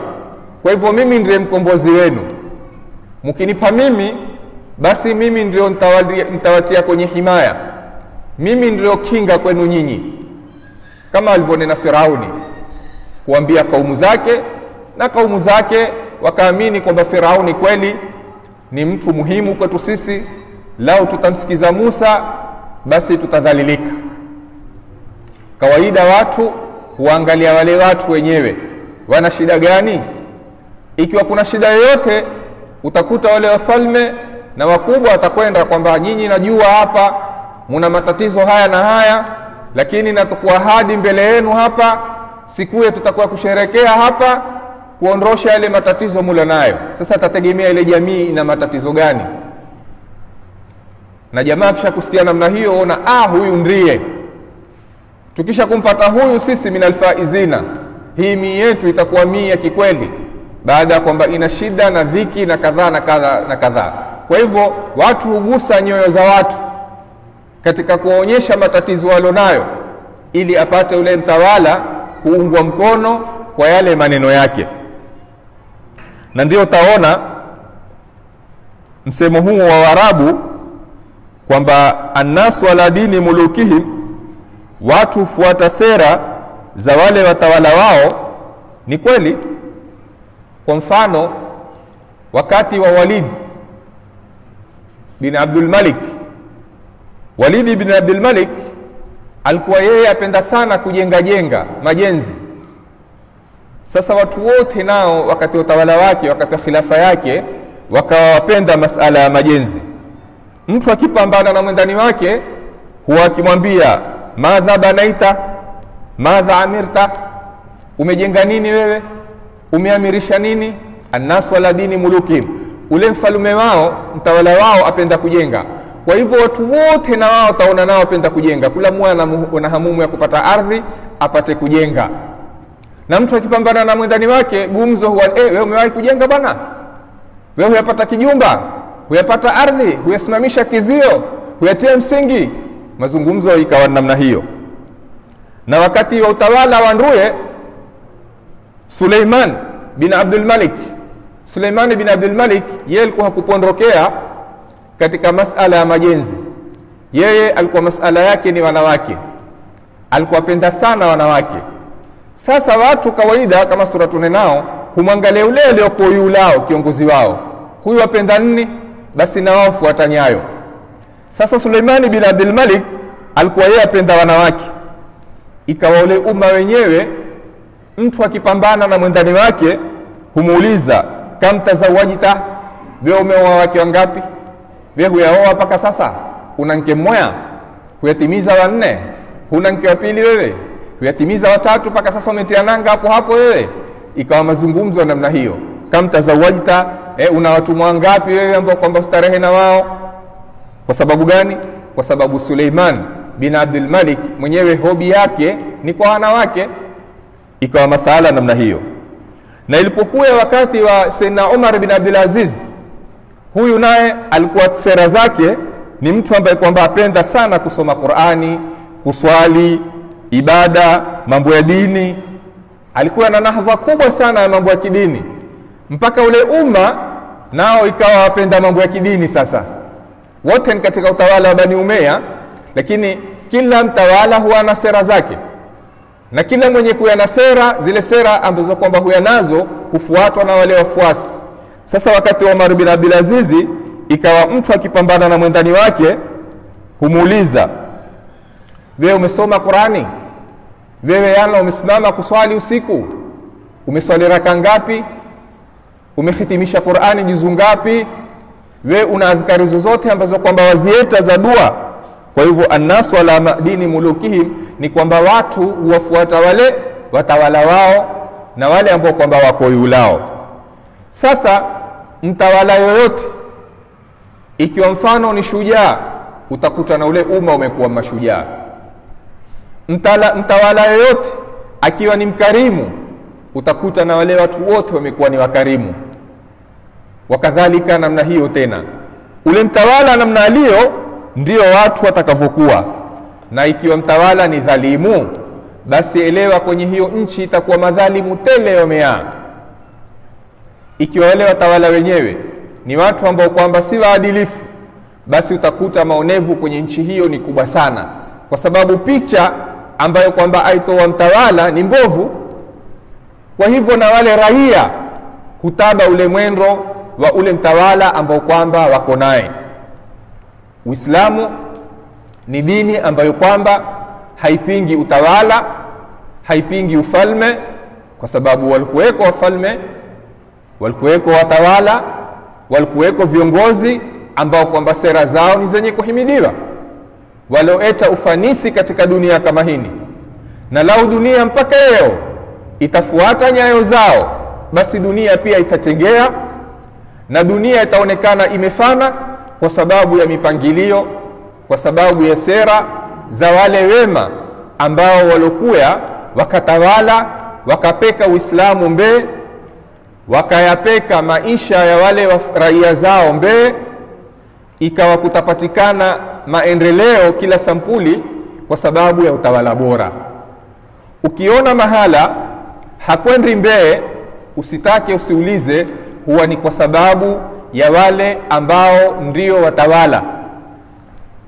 S2: kwa hivyo mimi ndiye mkombozi wenu, mkinipa mimi basi mimi ndio nitawatia kwenye himaya, mimi ndio kinga kwenu nyinyi, kama alivyonena Firauni kuambia kaumu zake, na kaumu zake wakaamini kwamba Firauni kweli ni mtu muhimu kwetu sisi, lao tutamsikiza Musa basi tutadhalilika. Kawaida watu huangalia wale watu wenyewe wana shida gani. Ikiwa kuna shida yoyote, utakuta wale wafalme na wakubwa watakwenda kwamba nyinyi najua hapa muna matatizo haya na haya, lakini natakuwa ahadi mbele yenu hapa, sikuye tutakuwa kusherekea hapa kuondosha yale matatizo mula nayo. Sasa tategemea ile jamii ina matatizo gani, na jamaa kisha kusikia namna hiyo, ona huyu ndiye tukisha kumpata huyu sisi minal faizina, hii mii yetu itakuwa mii ya kikweli, baada ya kwamba ina shida na dhiki na kadhaa na kadhaa na kadhaa. Kwa hivyo watu hugusa nyoyo za watu katika kuonyesha matatizo walionayo, ili apate ule mtawala kuungwa mkono kwa yale maneno yake. Na ndio taona msemo huu wa Waarabu kwamba annasu ala dini mulukihim, watu fuata sera za wale watawala wao. Ni kweli. Kwa mfano wakati wa Walid bin Abdul Malik, Walid bin Abdul Malik alikuwa yeye apenda sana kujenga majenzi. Sasa watu wote nao wakati wa utawala wake, wakati wa khilafa yake, wakawapenda masala ya majenzi. Mtu akipambana na mwendani wake huwa akimwambia madha banaita madha amirta, umejenga nini wewe, umeamirisha nini? Annasu ala dini mulukihim, ule mfalume wao mtawala wao apenda kujenga. Kwa hivyo watu wote na wao taona nao apenda kujenga, kula mwana na hamumu ya kupata ardhi apate kujenga. Na mtu akipambana na mwendani wake gumzo huwa wewe umewahi kujenga bwana, wewe huyapata kijumba, huyapata ardhi, huyasimamisha kizio, huyatia msingi. Mazungumzo ikawa namna hiyo. Na wakati wa utawala wa nduye Suleiman bin Abdul Malik, Suleiman bin Abdul Malik yeye alikuwa hakupondokea katika masala ya majenzi. Yeye alikuwa masala yake ni wanawake, alikuwa penda sana wanawake. Sasa watu kawaida kama sura tunenao humwangalia ule aliyokuwa yulao kiongozi wao, huyu apenda nini, basi na wao fuata nyayo. Sasa Suleiman bin Abdul Malik alikuwa yeye apenda wanawake, ikawa ule umma wenyewe mtu akipambana na mwendani wake humuuliza kam tazawajita, wewe umeoa wake wangapi? Wewe huyaoa mpaka sasa? Una mke mmoja? Huyatimiza wanne? Huna mke wa pili wewe? Huyatimiza watatu mpaka sasa umetia nanga hapo wewe? Ikawa mazungumzo namna hiyo. Kam tazawajita, una watu wangapi wewe ambao kwamba ustarehe na wao? Kwa sababu gani? Kwa sababu Suleiman bin Abdul Malik mwenyewe hobi yake ni kwa wanawake. Ikawa masala namna hiyo. Na ilipokuwa wakati wa Sayyidina Umar bin Abdul Aziz, huyu naye alikuwa sera zake ni mtu ambaye kwamba apenda sana kusoma Qur'ani, kuswali, ibada, mambo ya dini. Alikuwa na nahdha kubwa sana ya mambo ya kidini, mpaka ule umma nao ikawa wapenda mambo ya kidini. Sasa wote ni katika utawala wa Bani Umayya, lakini kila mtawala huwa na sera zake, na kila mwenye kuwa na sera, zile sera ambazo kwamba huwa nazo hufuatwa na wale wafuasi. Sasa wakati wa Umar bin Abdul Aziz, ikawa mtu akipambana na mwendani wake humuuliza, wewe umesoma Qur'ani? Wewe yana umesimama kuswali usiku? Umeswali raka ngapi? Umehitimisha Qur'ani juzu ngapi? Wewe una adhkari zozote ambazo kwamba wazieta za dua? Kwa hivyo annasu ala dini mulukihim, ni kwamba watu huwafuata wale watawala wao na wale ambao kwamba wako yulao. Sasa mtawala yoyote ikiwa mfano ni shujaa, utakuta na ule umma umekuwa mashujaa. Mtawala yoyote akiwa ni mkarimu, utakuta na wale watu wote wamekuwa ni wakarimu. Wakadhalika namna hiyo tena, ule mtawala namna aliyo ndio watu watakavyokuwa. Na ikiwa mtawala ni dhalimu, basi elewa kwenye hiyo nchi itakuwa madhalimu tele yomea. Ikiwa wale watawala wenyewe ni watu ambao kwamba si waadilifu, basi utakuta maonevu kwenye nchi hiyo ni kubwa sana, kwa sababu picha ambayo kwamba aitoa mtawala ni mbovu. Kwa hivyo na wale raia hutaba ule mwendo wa ule mtawala ambao kwamba wako naye. Uislamu ni dini ambayo kwamba haipingi utawala, haipingi ufalme, kwa sababu walikuweko wafalme, walikuweko watawala, walikuweko viongozi ambao kwamba sera zao ni zenye kuhimidiwa, walioeta ufanisi katika dunia kama hini. Na lau dunia mpaka leo itafuata nyayo zao, basi dunia pia itatengea na dunia itaonekana imefana, kwa sababu ya mipangilio, kwa sababu ya sera za wale wema ambao walokuya wakatawala, wakapeka Uislamu mbele, wakayapeka maisha ya wale raia zao mbele, ikawa kutapatikana maendeleo kila sampuli kwa sababu ya utawala bora. Ukiona mahala hakwendi mbele, usitake usiulize, huwa ni kwa sababu ya wale ambao ndio watawala.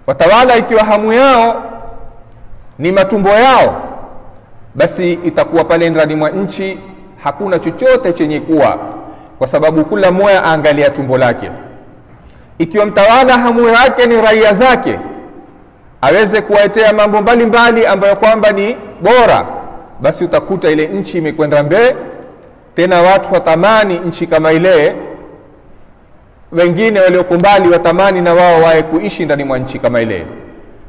S2: Watawala ikiwa hamu yao ni matumbo yao, basi itakuwa pale ndani mwa nchi hakuna chochote chenye kuwa, kwa sababu kila mmoja aangalia tumbo lake. Ikiwa mtawala hamu yake ni raia zake, aweze kuwaetea mambo mbalimbali ambayo kwamba ni bora, basi utakuta ile nchi imekwenda mbele. Tena watu watamani nchi kama ile, wengine waliokumbali watamani na wao wae kuishi ndani mwa nchi kama ile.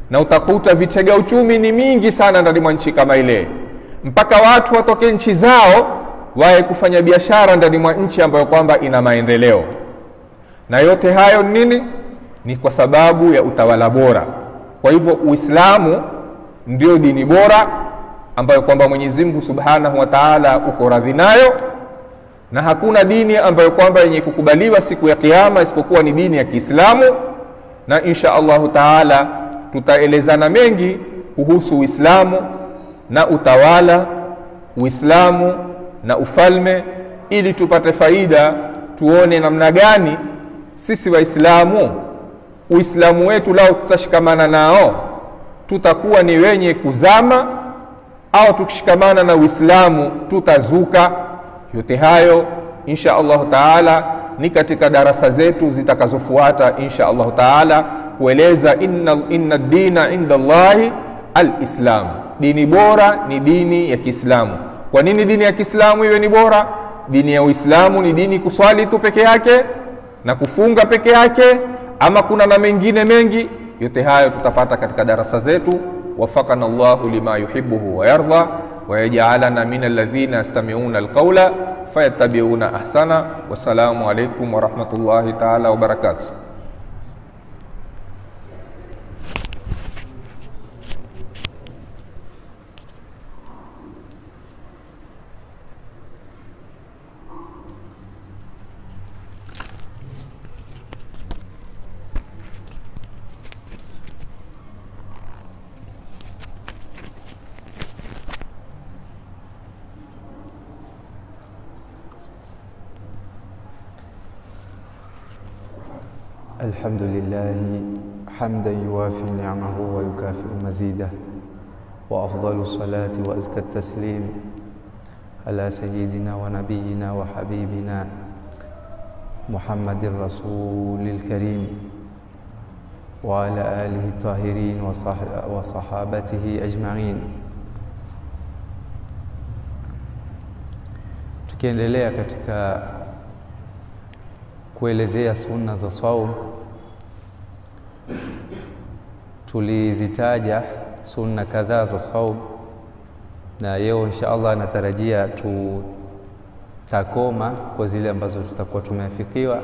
S2: Na utakuta vitega uchumi ni mingi sana ndani mwa nchi kama ile, mpaka watu watoke nchi zao wae kufanya biashara ndani mwa nchi ambayo kwamba ina maendeleo. Na yote hayo nini? Ni kwa sababu ya utawala bora. Kwa hivyo Uislamu ndio dini bora ambayo kwamba Mwenyezi Mungu Subhanahu wa Ta'ala uko radhi nayo, na hakuna dini ambayo kwamba yenye kukubaliwa siku ya Kiyama isipokuwa ni dini ya Kiislamu. Na insha Allahu Ta'ala tutaelezana mengi kuhusu Uislamu na utawala, Uislamu na ufalme, ili tupate faida, tuone namna gani sisi Waislamu, Uislamu wetu lao tutashikamana nao tutakuwa ni wenye kuzama, au tukishikamana na Uislamu tutazuka. Yote hayo insha Allah Taala ni katika darasa zetu zitakazofuata insha Allah Taala. kueleza inna dina inda Allahi al-Islam, dini bora ni dini ya Kiislamu. Kwa nini dini ya Kiislamu iwe ni bora? Dini ya Uislamu ni dini kuswali tu peke yake na kufunga peke yake, ama kuna na mengine mengi? Yote hayo tutapata katika darasa zetu. Wafaqana Allahu lima yuhibbuhu wa yarda wa yaj'alana min alladhina yastami'una alqawla fayattabi'una ahsana. Wassalamu alaykum wa rahmatullahi ta'ala wa barakatuh.
S3: الحمد لله حمدا يوافي نعمه ويكافئ مزيده، وأفضل الصلاة وأزكى التسليم على سيدنا ونبينا وحبيبنا محمد الرسول الكريم وعلى آله الطاهرين وصحابته أجمعين. Tukiendelea katika kuelezea sunna za saum, tulizitaja sunna kadhaa za saum, na leo inshallah natarajia tutakoma kwa zile ambazo tutakuwa tumeafikiwa,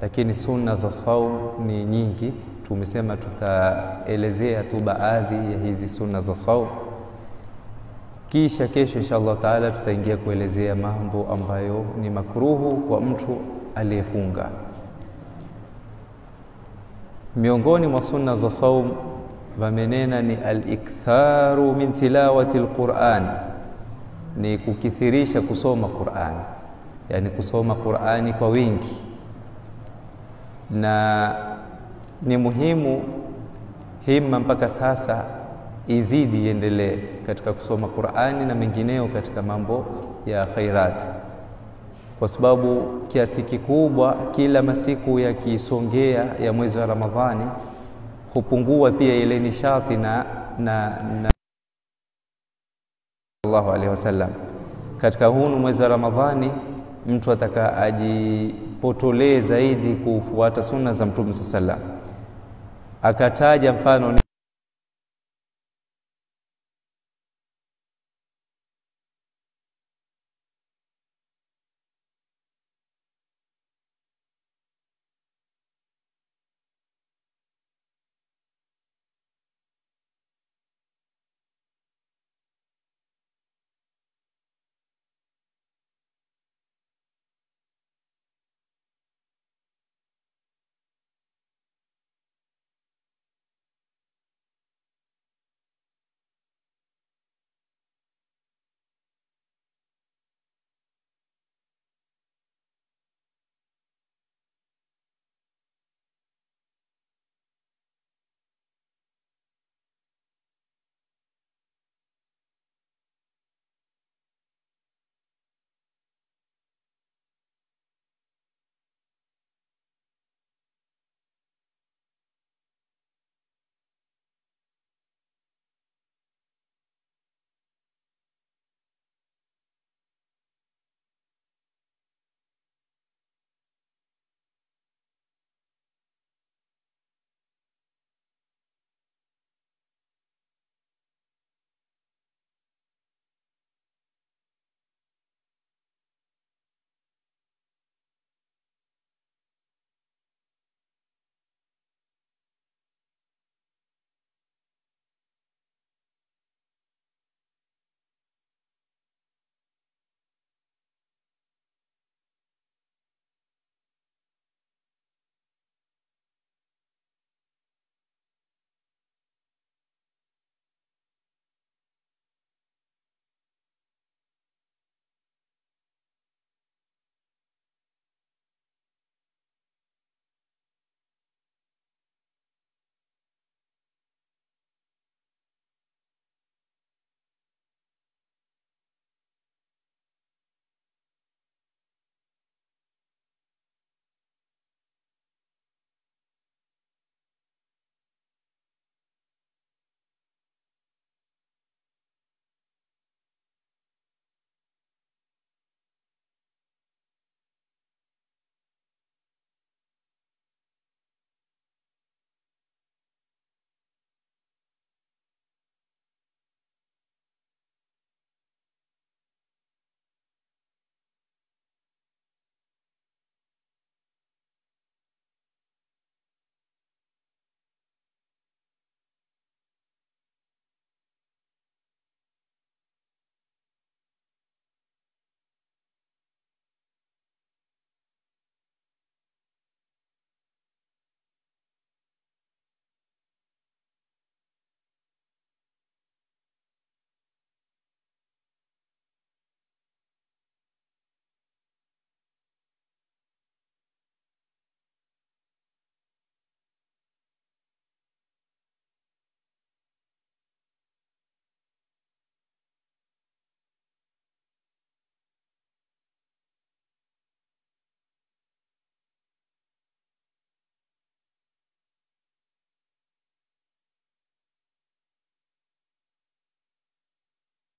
S3: lakini sunna za saum ni nyingi. Tumesema tutaelezea tu baadhi ya hizi sunna za saum, kisha kesho inshallah taala tutaingia kuelezea mambo ambayo ni makruhu kwa mtu aliyefunga. Miongoni mwa sunna za saum vamenena ni al-iktharu min tilawati al-Qur'an, ni kukithirisha kusoma Qur'an, yani kusoma Qur'ani kwa wingi. Na ni muhimu himma mpaka sasa izidi iendelee katika kusoma Qur'ani na mengineo katika mambo ya khairat, kwa sababu kiasi kikubwa kila masiku yakisongea ya mwezi wa Ramadhani hupungua pia ile nishati na sallallahu alaihi wasallam. Katika huu mwezi wa Ramadhani mtu ataka ajipotolee zaidi kufuata sunna za Mtume sallallahu alaihi wasallam. Akataja mfano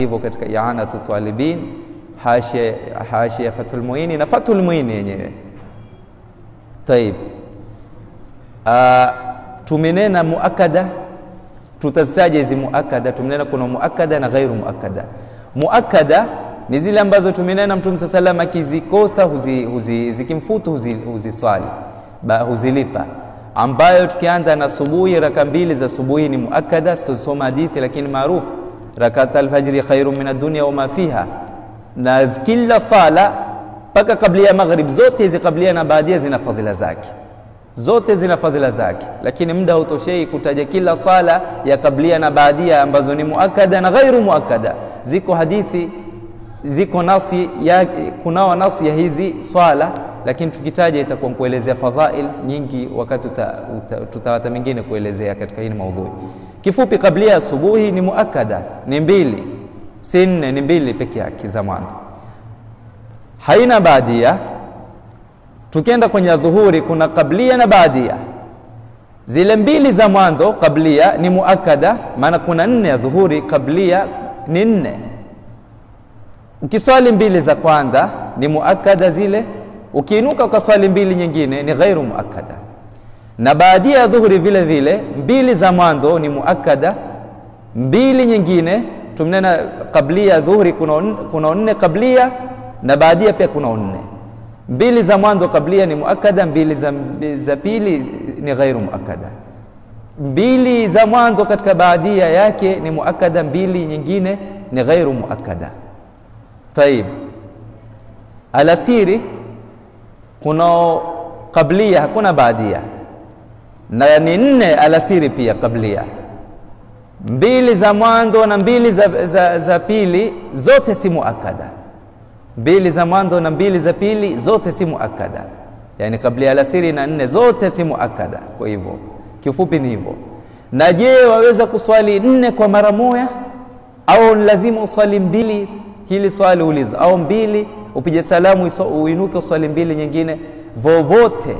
S3: hivyo katika I'anatu Talibin, hashia Fathul Muini na Fathul Muini yenyewe. Taib, tumenena muakada, tutazitaja hizi muakada. Tumenena kuna muakada na ghairu muakada. Muakada ni zile ambazo tumenena Mtume sallallahu akizikosa zikimfutu huziswali, huzilipa, ambayo tukianza na subuhi, raka mbili za subuhi ni muakada. Situsoma hadithi lakini maarufu, rakat al-fajri khairun min ad-dunya wa ma fiha. Na kila sala mpaka kabla ya maghrib, zote hizi kabla na baadia zina fadhila zake, zote zina fadhila zake, lakini muda hautoshei kutaja kila sala ya kabla na baadia ambazo ni muakada na ghairu muakada. Ziko hadithi, ziko nasi ya, kunao nasi ya hizi swala, lakini tukitaja itakuwa kuelezea fadhail nyingi, wakati tutawata mingine kuelezea katika hii maudhui. Kifupi, kabla ya asubuhi ni muakada, ni mbili, si nne, ni mbili peke yake za mwanzo, haina baadia. Tukienda kwenye dhuhuri kuna kablia na baadia. Zile mbili za mwanzo kablia ni muakada, maana kuna nne ya dhuhuri, kablia ni nne. Ukiswali mbili za kwanza ni muakada zile, ukiinuka ukaswali mbili nyingine ni ghairu muakada. Na baadia ya dhuhuri vile vile, mbili za mwanzo ni muakada, mbili nyingine tumnena kablia ya dhuhuri kuna nne kablia, na baadia pia kuna nne. Mbili za mwanzo kablia ni muakada, mbili za pili ni ghairu muakada. Mbili za mwanzo katika baadia yake ni muakada, mbili nyingine ni ghairu muakada. Taib, alasiri kuna kablia, hakuna baadia, na ni nne alasiri pia kablia. Mbili za mwanzo na mbili za pili zote si muakada. Mbili za mwanzo na mbili za pili zote si muakada, yani kabla ya alasiri na nne zote si muakada. Kwa hivyo kifupi ni hivyo. Na je, waweza kuswali nne kwa mara moja au lazima uswali mbili? Hili swali ulizo, au mbili upige salamu uinuke uswali mbili nyingine, vovote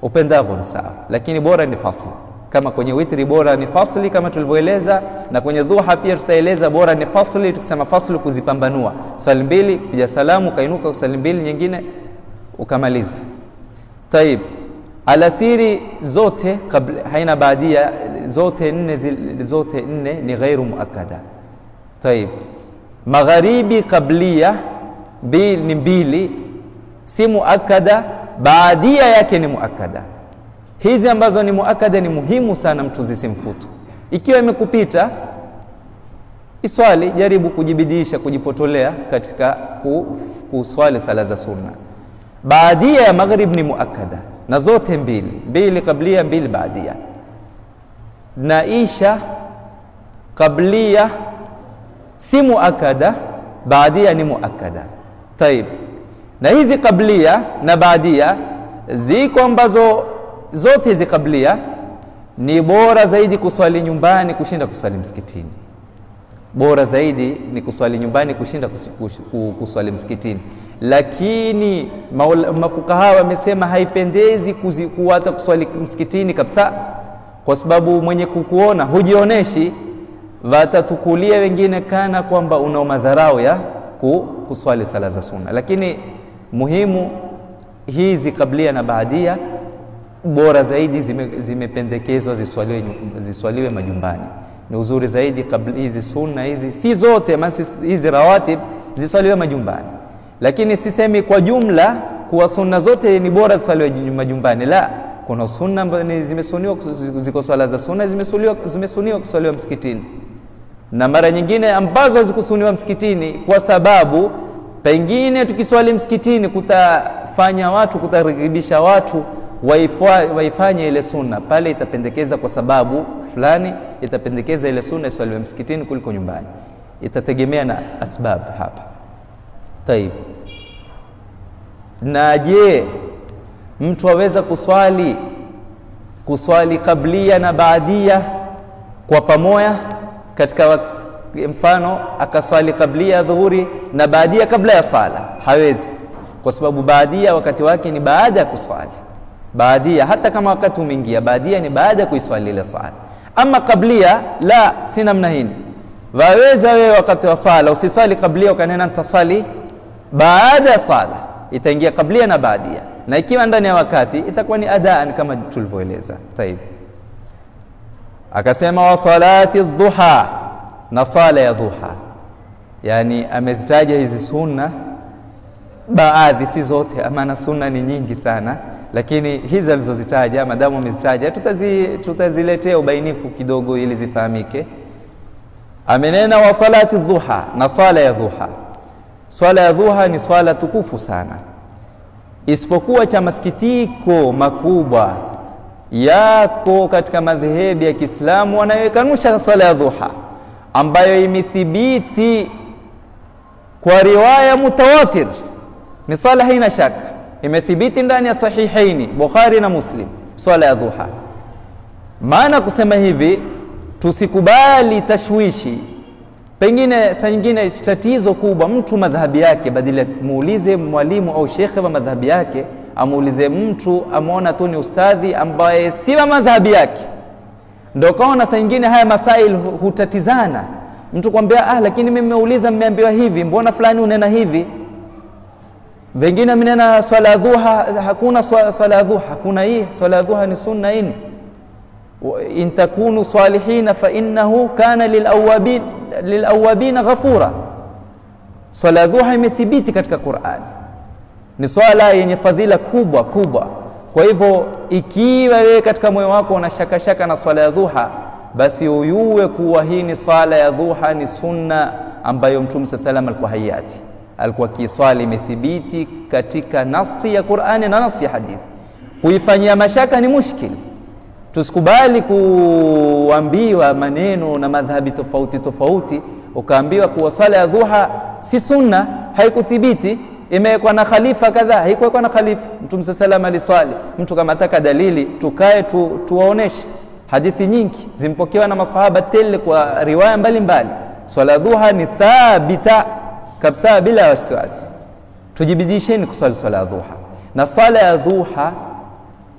S3: upendavyo ni sawa, lakini bora ni fasli. Kama kwenye witri bora ni fasli kama tulivyoeleza, na kwenye dhuha pia tutaeleza bora ni fasli. Tukisema fasli kuzipambanua, swali mbili piga salamu kainuka uswali mbili nyingine ukamaliza. Taib, alasiri zote kabla, haina baadia, zote nne ni ghairu muakada. Taib, magharibi kablia ni mbili, si muakada, baadia yake ni muakada. Hizi ambazo ni muakada ni muhimu sana mtu zisimfutu. Ikiwa imekupita iswali, jaribu kujibidisha, kujipotolea katika kuswali sala za sunna. Baadia ya maghrib ni muakada, na zote mbili kablia, mbili baadia. Na isha kablia si muakada, baadia ni muakada. Taib, na hizi kablia na baadia ziko ambazo zote hizi kablia ni bora zaidi kuswali nyumbani kushinda kuswali msikitini. Bora zaidi ni kuswali nyumbani kushinda kuswali msikitini, lakini mafukaha wamesema haipendezi kuwata kuswali msikitini kabisa, kwa sababu mwenye kukuona hujioneshi, watatukulia wengine kana kwamba una madharau ya kuswali sala za sunna. Lakini muhimu hizi kablia na baadia bora zaidi zimependekezwa ziswaliwe majumbani. Ni uzuri zaidi kabla hizi sunna hizi, si zote hizi rawatib ziswaliwe majumbani, lakini sisemi kwa jumla kuwa sunna zote ni bora ziswaliwe majumbani. La, kuna sunna ambazo zimesuniwa, ziko swala za sunna zimesuniwa kuswaliwa msikitini, na mara nyingine ambazo hazikusuniwa msikitini kwa sababu pengine tukiswali msikitini kutafanya watu, kutarikibisha watu waifanye ile sunna pale, itapendekeza kwa sababu fulani, itapendekeza ile sunna iswaliwe msikitini kuliko nyumbani. Itategemea na asbab hapa. Taib, na je, mtu aweza kuswali kablia na baadia kwa pamoja? Katika mfano akaswali kablia dhuhuri na baadia kabla ya sala, hawezi, kwa sababu baadia wakati wake ni baada ya kuswali. Baadia hata kama wakati umeingia, baadia ni baada ya kuiswali ile sala. Ama kablia la, si namna hii, waweza wewe wakati wa sala usisali kablia ukanena nitasali baada ya sala, itaingia kablia na baadia, na ikiwa ndani ya wakati itakuwa ni adaan kama tulivyoeleza. Tayeb, akasema wa salati dhuha, na sala ya dhuha. Yani amezitaja hizi sunna baadhi, si zote, maana sunna ni nyingi sana, lakini hizi alizozitaja madamu amezitaja tutaziletea ubainifu kidogo ili zifahamike. Amenena wa salati dhuha, na sala ya dhuha. Swala ya dhuha ni swala tukufu sana, isipokuwa cha masikitiko makubwa yako katika madhehebu ya Kiislamu wanayokanusha swala ya dhuha, ambayo imethibiti kwa riwaya mutawatir. Ni swala haina shaka, imethibiti ndani ya sahihaini Bukhari na Muslim, swala ya dhuha. Maana kusema hivi, tusikubali tashwishi. Pengine saa nyingine tatizo kubwa, mtu madhhabi yake badala muulize mwalimu au shekhe wa madhhabi yake, amuulize mtu amuona tu ni ustadhi ambaye si wa madhhabi yake. Ndio kaona saa nyingine haya masail hutatizana. Mtu kwambia lakini mimi nimeuliza mmeambiwa hivi, mbona fulani unena hivi? Wengine mnena swala ya dhuha, hakuna swala ya dhuha, hakuna hii swala ya dhuha ni sunna hii. In takunu salihina fa innahu kana lilawabin ghafura. Swala ya dhuha imethibiti katika Qur'an, ni swala yenye fadhila kubwa kubwa. Kwa hivyo ikiwa wewe katika moyo wako una shaka na swala ya dhuha, basi uyue kuwa hii ni swala ya dhuha ni sunna ambayo Mtume sallallahu alikuwa hayati, alikuwa kiswali, imethibiti katika nasi ya Qur'ani na nasi ya hadithi. Kuifanyia mashaka ni mushkil. Tusikubali kuambiwa maneno na madhhabi tofauti tofauti, ukaambiwa kuwa swala ya dhuha si sunna, haikuthibiti, imewekwa na khalifa kadhaa, haikuwekwa na khalifa. Mtume sallallahu alaihi wasallam mtu kama ataka dalili, tukae tuwaoneshe hadithi nyingi zimpokewa na masahaba tele kwa riwaya mbalimbali. Swala ya dhuha ni thabita kabisa bila wasiwasi. Tujibidisheni kusali swala ya dhuha. Na swala ya dhuha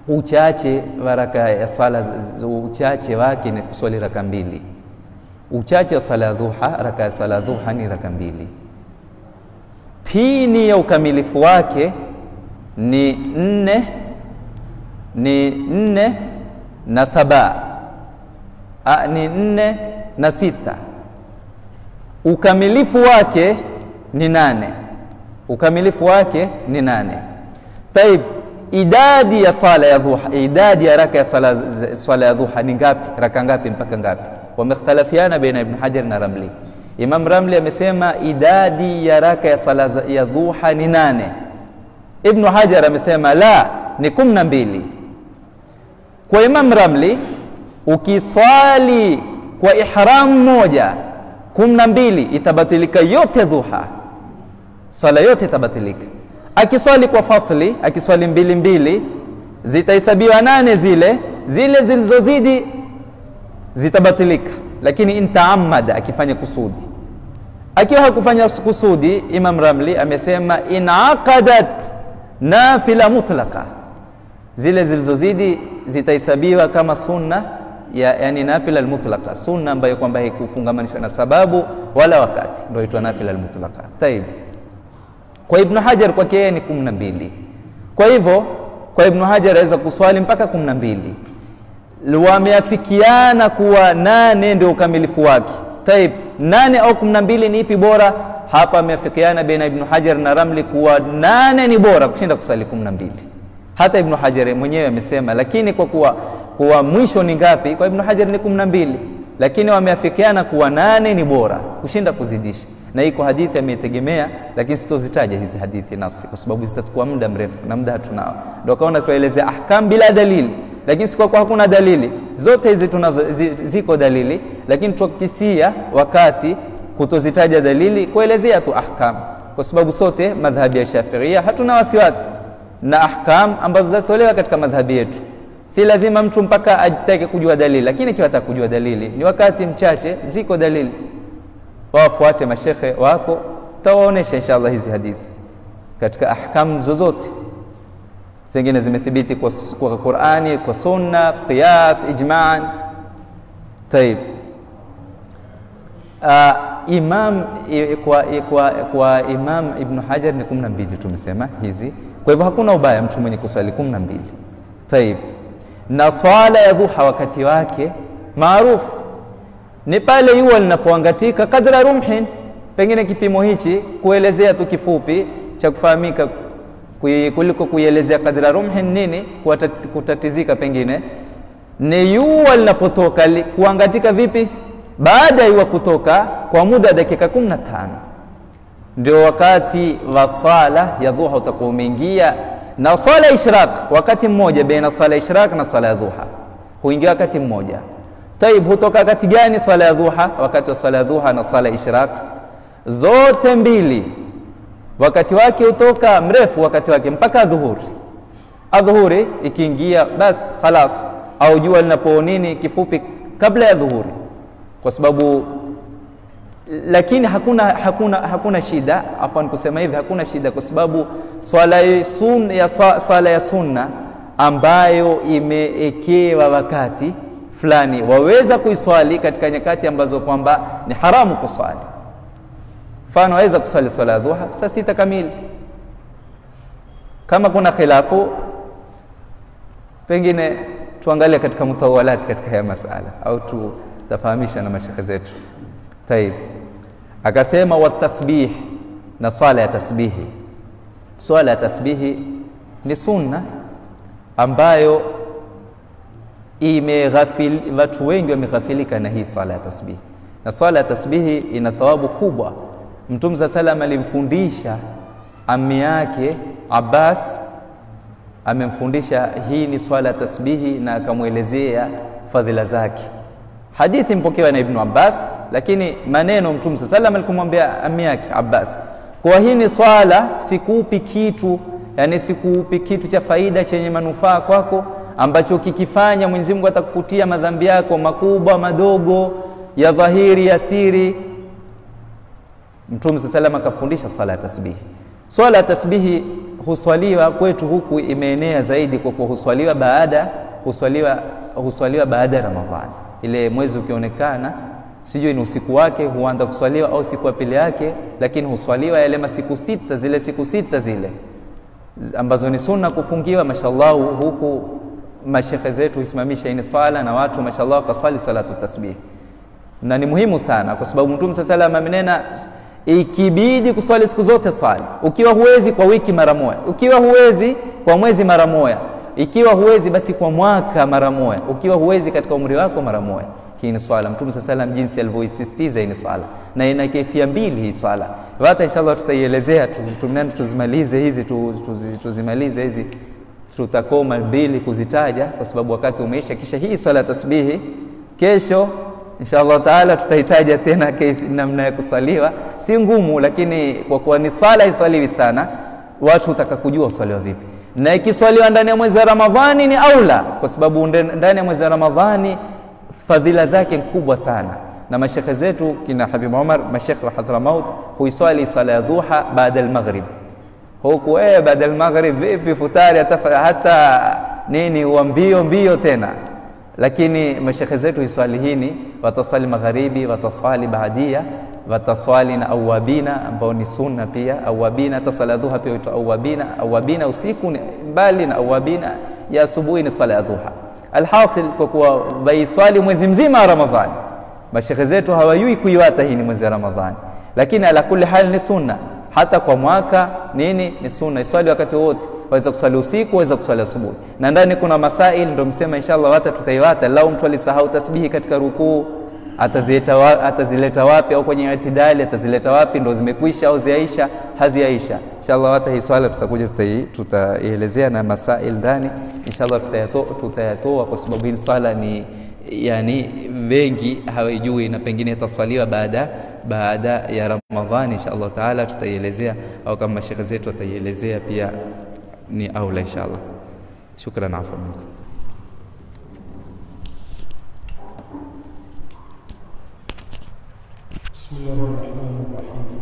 S3: uchache wa raka ya sala, uchache wake ni kuswali raka mbili. Uchache wa sala ya dhuha, raka ya sala ya dhuha ni raka mbili. Tini ya ukamilifu wake ni nne na saba, ni 4 na 6. Ukamilifu wake ni 8. Ukamilifu wake ni 8. Taib, idadi ya sala ya dhuha, idadi ya raka ya sala ya dhuha ni ngapi? Raka ngapi mpaka ngapi? Wamekhtalafiana baina Ibn Hajar na Ramli. Imam Ramli amesema idadi ya raka ya sala ya dhuha ni 8. Ibn Hajar amesema la, ni 12. Kwa Imam Ramli, ukiswali kwa ihram moja 12 itabatilika yote dhuha, sala yote itabatilika. Akiswali kwa fasli, akiswali 2 zitahesabiwa 8, zile zilizozidi zitabatilika. Lakini intaamada, akifanya kusudi. Akiwa hakufanya kusudi, Imam Ramli amesema inaqadat nafila mutlaqa, zile zilizozidi zitahesabiwa kama sunna yani nafila almutlaqa, sunna ambayo kwamba haikufungamanishwa na sababu wala wakati, ndio inaitwa nafila almutlaqa. Tayeb, kwa Ibn Hajar kwake yeye ni 12. Kwa hivyo kwa Ibn Hajar aweza kuswali mpaka 12. Wameafikiana kuwa 8 ndio ukamilifu wake. Tayeb, 8 au 12 ni ipi bora? Hapa wameafikiana baina Ibn Hajar na Ramli kuwa 8 ni bora kushinda kusali 12. Hata Ibn Hajar mwenyewe amesema, lakini kwa kuwa mwisho ni ngapi? Kwa Ibn Hajar ni 12, lakini wameafikiana kuwa 8 ni bora kushinda kuzidisha. Na iko hadithi ametegemea, lakini sitozitaja hizi hadithi nasi kwa sababu zitatukua muda mrefu na muda hatunao. Ndio kaona tuelezea ahkam bila dalili, lakini si kwa hakuna dalili. Zote hizi tunazo ziko dalili, lakini tukisia wakati kutozitaja dalili, kuelezea tu ahkam, kwa sababu sote madhhabi ya Shafi'ia hatuna wasiwasi na ahkam ambazo zatolewa katika madhhabi yetu. Si lazima mtu mpaka atake kujua dalili, lakini ikiwa ataka kujua dalili ni wakati mchache ziko dalili, wafuate mashekhe wako, tawaonesha inshallah hizi hadithi katika ahkam zozote. Zingine zimethibiti kwa Qur'ani, kwa sunna, qiyas, ijma'an. Tayeb, kwa Imam Ibn Hajar ni 12 tumesema hizi. Kwa hivyo hakuna ubaya mtu mwenye kuswali 12. Taib. Na swala ya dhuha wakati wake maarufu ni pale jua linapoangatika kadra rumhin, pengine kipimo hichi kuelezea tu kifupi cha kufahamika kuliko kuielezea kadra rumhin nini kutatizika. Pengine ni jua linapotoka kuangatika vipi, baada ya kutoka kwa muda dakika 15 ndio wakati wa swala ya dhuha utakuwa umeingia. Na swala ishraq wakati mmoja, baina swala ishraq na swala ya dhuha huingia wakati mmoja. Taib, hutoka wakati gani swala ya dhuha? Wakati wa swala ya dhuha na swala ishraq zote mbili wakati wake hutoka mrefu, wakati wake mpaka adhuhuri. Adhuhuri ikiingia basi khalas, au jua linapoonini kifupi kabla ya dhuhuri, kwa sababu lakini hakuna shida, afwan kusema hivi, hakuna shida kwa sababu swala ya sunna ambayo imeekewa wakati fulani waweza kuiswali katika nyakati ambazo kwamba ni haramu kuswali. Mfano waweza kuswali swala ya dhuha saa 6 kamili. Kama kuna khilafu pengine tuangalie katika mutawalati katika haya masala, au tutafahamisha na mashekhe zetu. Taib, akasema wa tasbih, na swala ya tasbihi. Swala ya tasbihi ni sunna ambayo watu wengi wameghafilika na hii swala ya tasbihi. Na swala ya tasbihi ina thawabu kubwa. Mtume sallallahu alimfundisha ammi yake Abbas, amemfundisha hii ni swala ya tasbihi na akamuelezea fadhila zake. Hadithi mpokewa na Ibn Abbas, lakini maneno Mtume sallallahu alikumwambia ammi yake Abbas, kwa hii ni swala, sikupi kitu, yani sikupi kitu cha faida chenye manufaa kwako ambacho ukikifanya Mwenyezi Mungu atakufutia madhambi yako makubwa madogo, ya dhahiri ya siri. Mtume sallallahu akafundisha swala ya tasbihi. Swala ya tasbihi huswaliwa kwetu huku imeenea zaidi kwa kuwa huswaliwa baada ya Ramadhani. Ile mwezi ukionekana, sijui ni usiku wake huanza kuswaliwa au siku ya pili yake, lakini huswaliwa yale masiku sita, zile siku sita zile ambazo ni sunna kufungiwa. Mashallah, huku mashekhe zetu husimamisha ini swala na watu mashallah kasali salatu tasbih. Na ni muhimu sana kwa sababu Mtume sallallahu alayhi wasallam amenena ikibidi kuswali siku zote swali. Ukiwa huwezi kwa wiki mara moja, ukiwa huwezi kwa mwezi mara moja, ikiwa huwezi basi kwa mwaka mara moja, ukiwa huwezi katika umri wako mara moja. Hii ni swala. Mtume sallallahu alayhi wasallam jinsi alivyosisitiza hii swala, na ina kaifia mbili hii swala. Hata inshallah tutaielezea, tuzimalize hizi tuzimalize hizi, tutakoma mbili kuzitaja kwa sababu wakati umeisha. Kisha hii swala tasbihi kesho inshallah taala tutahitaja tena namna ya kusaliwa. Si ngumu, lakini kwa kuwa ni sala isaliwi sana, watu utakakujua usaliwa vipi. Na ikiswaliwa ndani ya mwezi wa Ramadhani ni aula, kwa sababu ndani ya mwezi wa Ramadhani fadhila zake kubwa sana. Na mashekhe zetu kina Habib Umar, mashekhe wa Hadramaut, huiswali sala ya dhuha baada al-maghrib. Huku baada al-maghrib vipi futari hata nini uambio mbio tena. Lakini mashekhe zetu iswali hini, watasali magharibi, watasali baadia, wataswali na awabina ambao ni sunna pia. Awabina tasala dhuha pia huitwa awabina. Awabina usiku mbali na awabina ya asubuhi ni sala ya dhuha. Alhasil, kwa kuwa baiswali mwezi mzima wa Ramadhani, mashekhe zetu hawajui kuiwata hii ni mwezi wa Ramadhani, lakini ala kulli hal ni sunna. Hata kwa mwaka ni sunna iswali wakati wote. Waweza kuswali usiku, waweza kuswali asubuhi. Na ndani kuna masail, ndio msema inshallah hata tutaiwata. Lau mtu alisahau tasbihi katika rukuu, atazileta wapi, au kwenye itidali atazileta wapi, ndio zimekwisha au ziaisha, haziaisha. Inshallah hata hii swala tutakuja tutaielezea na masail ndani inshallah tutayatoa, kwa sababu hii swala ni yani wengi hawajui, na pengine itasaliwa baada ya Ramadhani inshallah taala tutaielezea, au kama shekhe zetu wataielezea pia ni aula inshallah. Shukran, afwa minkum.
S4: Bismillahirrahmanirrahim.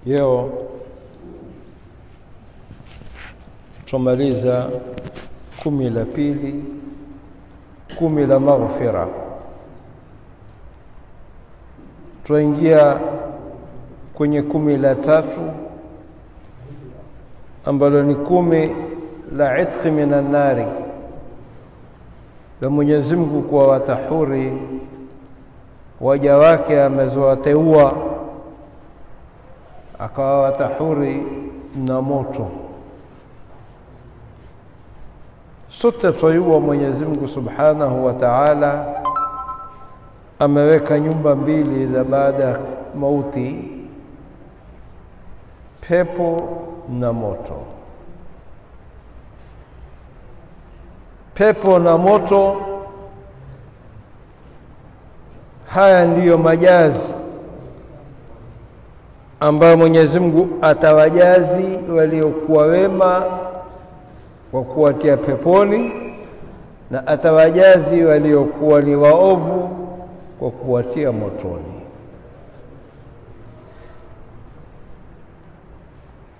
S4: Leo tumaliza 10 la pili, 10 la maghfira. Tuingia kwenye 10 la tatu ambalo ni 10 la itqi minan nari, la Mwenyezi Mungu kwa watahuri waja wake amezowateua akawa watahuri na moto. Sote twajua Mwenyezi Mungu Subhanahu wa Ta'ala ameweka nyumba mbili za baada ya mauti, pepo na moto. Pepo na moto, haya ndiyo majazi ambayo Mwenyezi Mungu atawajazi waliokuwa wema kwa kuwatia peponi, na atawajazi waliokuwa ni waovu kwa kuwatia motoni.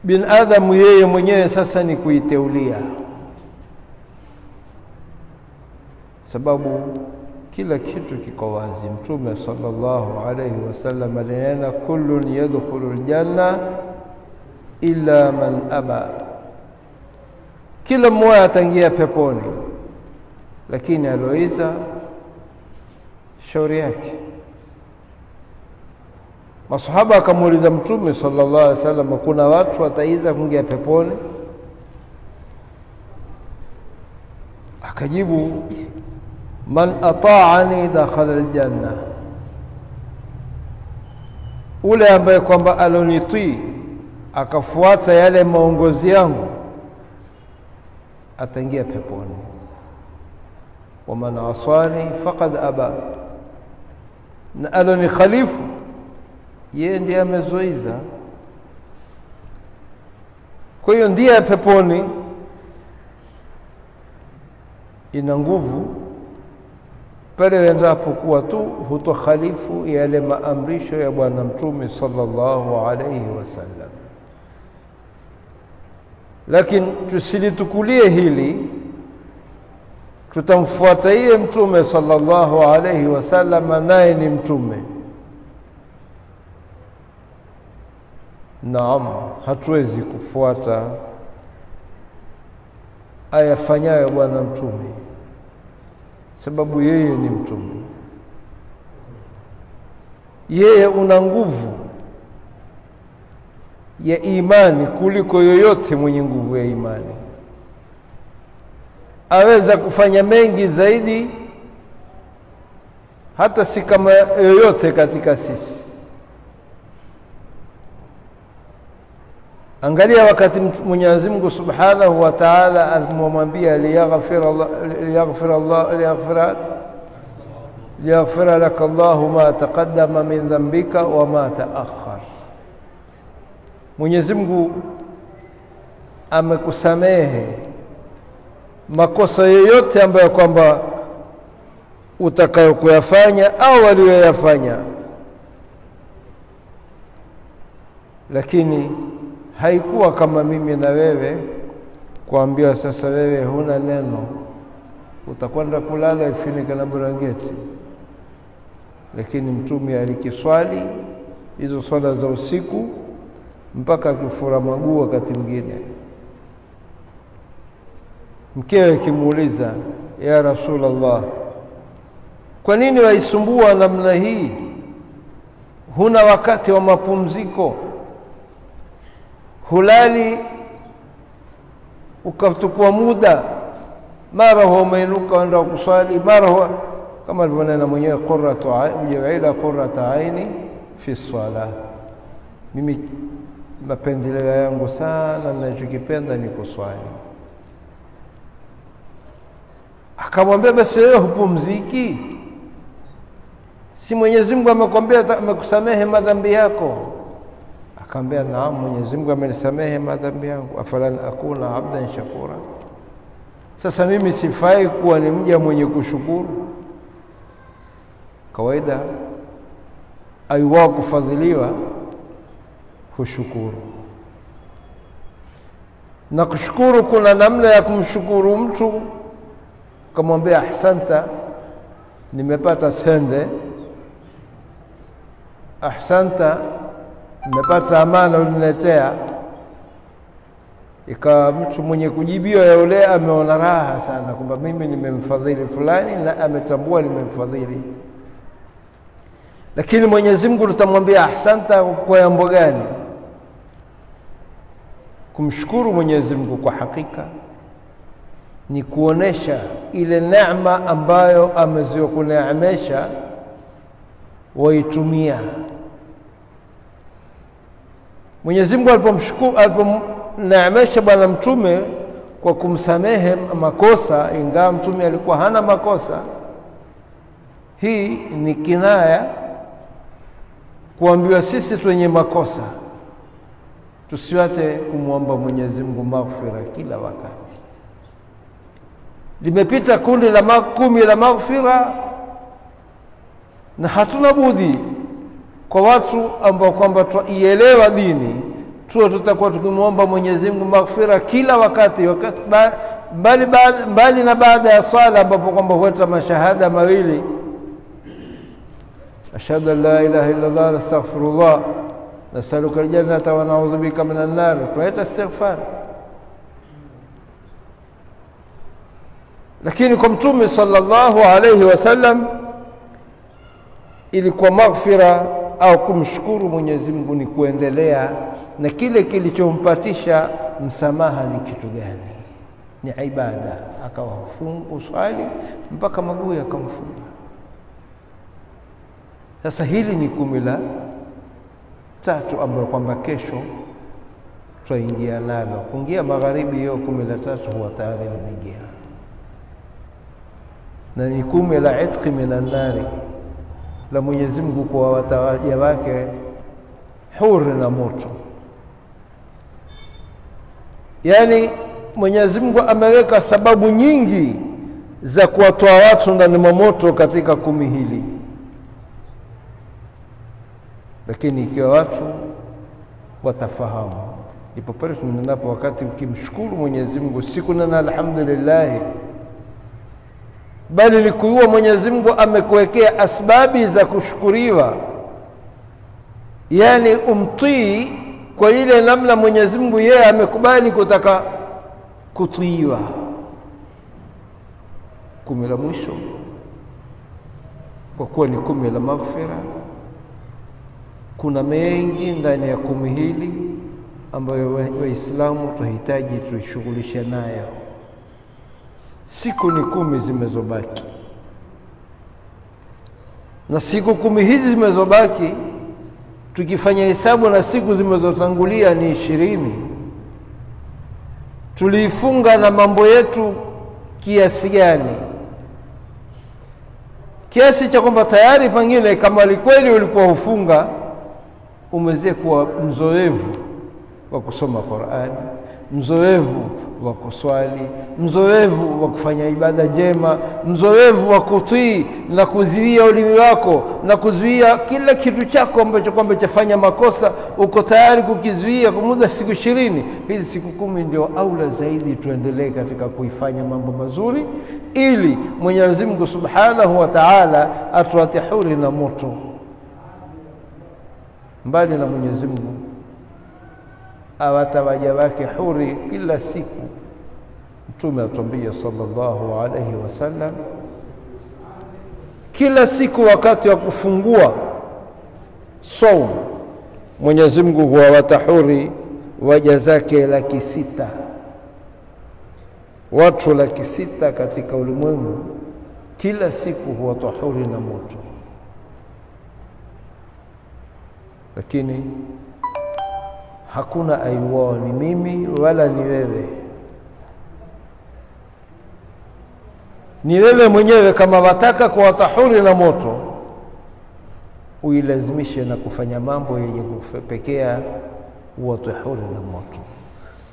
S4: Bin Adamu yeye mwenyewe sasa ni kuiteulia, sababu kila kitu kiko wazi. Mtume sallallahu alayhi wasallam alinena kullun yadkhulu aljanna illa man aba, kila mmoja ataingia peponi, lakini aloiza shauri yake. Masahaba akamuuliza Mtume sallallahu alayhi wasallam, kuna watu wataiza kuingia peponi? Akajibu, man ata'ani dakhala aljanna, ule ambaye kwamba alonitii akafuata yale maongozi yangu ataingia peponi. Wa man asani faqad aba, na aloni khalifu yeye ndiye amezoiza. Kwa hiyo ndiye peponi ina nguvu pale wendapo kuwa tu hutokhalifu yale maamrisho ya Bwana Mtume sallallahu alayhi wasallam. Lakini tusilitukulie hili, tutamfuata yeye Mtume sallallahu alayhi wasallam, naye ni mtume. Naam, hatuwezi kufuata ayafanyayo Bwana Mtume, sababu yeye ni mtume. Yeye una nguvu ya imani kuliko yoyote mwenye nguvu ya imani. Aweza kufanya mengi zaidi hata si kama yoyote katika sisi. Angalia wakati Mwenyezi Mungu Subhanahu wa Ta'ala alimwambia liyaghfira laka Allahu ma taqaddama min dhanbika wa ma ta'akhkhar. Mwenyezi Mungu amekusamehe makosa yoyote ambayo kwamba utakayokuyafanya au aliyoyafanya, lakini haikuwa kama mimi na wewe kuambia sasa wewe huna neno, utakwenda kulala ifinika na brangeti. Lakini mtume alikiswali hizo swala za usiku mpaka kufura maguu. Wakati mwingine mkewe kimuuliza, ya Rasulullah, kwa nini waisumbua namna hii? Huna wakati wa mapumziko? Hulali ukatukua muda, mara huwa umeinuka wenda kuswali, mara huwa kama alivyonena mwenyewe, qurratu aini fi salah. Mimi mapendeleo yangu sana ninachokipenda ni kuswali. Akamwambia, basi wewe hupumziki? Si Mwenyezi Mungu amekwambia amekusamehe madhambi yako? Akamwambia, naam, Mwenyezi Mungu amenisamehe madhambi yangu. Afalan akuna abdan shakura, sasa mimi sifai kuwa ni mja mwenye kushukuru? Kawaida aiwa kufadhiliwa hushukuru. Na kushukuru kuna namna ya kumshukuru mtu, kumwambia ahsanta, nimepata tende, ahsanta, nimepata amana uliniletea. Ikawa mtu mwenye kujibiwa ya ule ameona raha sana kwamba mimi nimemfadhili fulani na ametambua nimemfadhili. Lakini Mwenyezi Mungu tutamwambia ahsanta kwa jambo gani? Kumshukuru Mwenyezi Mungu kwa hakika ni kuonesha ile neema ambayo ameziwakuneemesha waitumia. Mwenyezi Mungu alipomneemesha bwana mtume kwa kumsamehe makosa, ingawa mtume alikuwa hana makosa, hii ni kinaya kuambiwa sisi wenye makosa tusiwate kumwomba Mwenyezi Mungu maghfira kila wakati. Limepita kundi la 10 la maghfira, na hatuna budi kwa watu ambao kwamba tuielewa dini tutakuwa tukimwomba Mwenyezi Mungu maghfira kila wakati bali na baada ya swala ambapo kwamba huweta mashahada mawili, ashhadu an la ilaha illa Allah wa astaghfirullah nasaluka aljannata wa na'udhu bika minan nar, tunaita istighfar. Lakini kwa Mtume sallallahu alayhi wasallam ilikuwa maghfira au kumshukuru Mwenyezi Mungu ni kuendelea na kile kilichompatisha msamaha. Ni kitu gani? Ni ibada. Akawafunga swali mpaka maguu yakamfunga. Sasa hili ni 13 ambayo kwamba kesho tutaingia nalo. Kuingia magharibi hiyo 13 huwa tayari imeingia, na ni 10 la itqi minan nari, la Mwenyezi Mungu kwa watawaja wake huru na moto. Yani Mwenyezi Mungu ameweka sababu nyingi za kuwatoa watu ndani mwa moto katika 10 hili. Lakini ikiwa watu watafahamu, ipo pale tunapo wakati ukimshukuru Mwenyezi Mungu siku na alhamdulillah, bali ni kuwa Mwenyezi Mungu amekuwekea asbabi za kushukuriwa. Yani umtii kwa ile namna Mwenyezi Mungu yeye amekubali kutaka kutiiwa. 10 la mwisho kwa kuwa ni 10 la maghfira, kuna mengi ndani ya 10 hili ambayo Waislamu tunahitaji tuishughulishe nayo. Siku ni 10 zimezobaki, na siku 10 hizi zimezobaki tukifanya hesabu na siku zimezotangulia ni 20. Tulifunga na mambo yetu kiasi gani? Kiasi cha kwamba tayari pengine kama likweli ulikuwa ufunga, umeze kuwa mzoevu wa kusoma Qur'an, mzoevu wa kuswali, mzoevu wa kufanya ibada njema, mzoevu wa kutii na kuzuia ulimi wako na kuzuia kila kitu chako ambacho kwamba chafanya makosa, uko tayari kukizuia kwa muda siku 20. Hizi siku 10 ndio aula zaidi tuendelee katika kuifanya mambo mazuri, ili Mwenyezi Mungu Subhanahu wa Ta'ala atuate huri na moto. Mbali na Mwenyezi Mungu awatawaja wake huri kila siku. Mtume atuambia sallallahu alayhi wasallam, kila siku wakati wa kufungua saum Mwenyezi Mungu huwawata huri waja zake 600,000. Watu 600,000 katika ulimwengu kila siku huwatwa huri na moto. Lakini hakuna aiwao, ni mimi wala ni wewe. Ni wewe mwenyewe kama wataka kuwata huri na moto, uilazimishe na kufanya mambo yenye kupekea uwatwe huri na moto.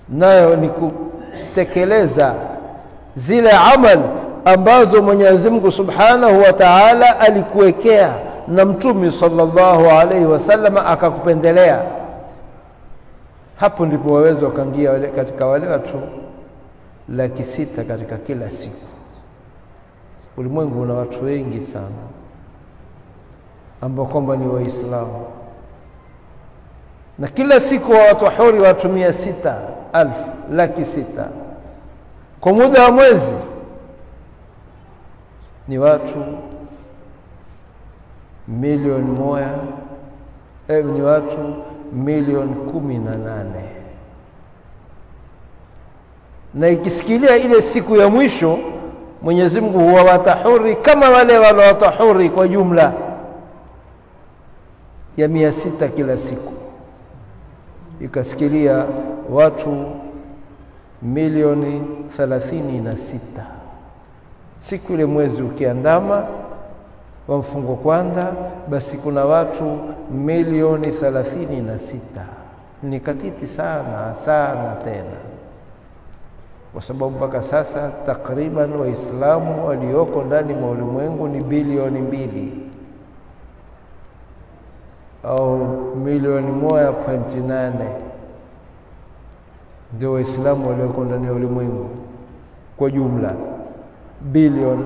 S4: Nayo ni kutekeleza zile amali ambazo Mwenyezi Mungu Subhanahu wa Ta'ala alikuwekea na Mtume sallallahu alaihi wasallam akakupendelea. Hapo ndipo waweza ukaingia katika wale watu 600,000 katika kila siku. Ulimwengu una watu wengi sana ambao kwamba ni Waislamu, na kila siku watahuri watu 600,000, 600,000 kwa muda wa mwezi ni watu milioni 1, ni watu milioni 18. Na ikisikilia ile siku ya mwisho, Mwenyezi Mungu huwa watahuri kama wale watahuri kwa jumla ya 600 kila siku, ikasikilia watu milioni 36. Siku ile mwezi ukiandama wa mfungo kwanza, basi kuna watu milioni 36. Ni katiti sana sana tena, kwa sababu mpaka sasa takriban Waislamu walioko ndani mwa ulimwengu ni bilioni 2 au milioni 1.8 ndio Waislamu walioko ndani ya ulimwengu kwa jumla, bilioni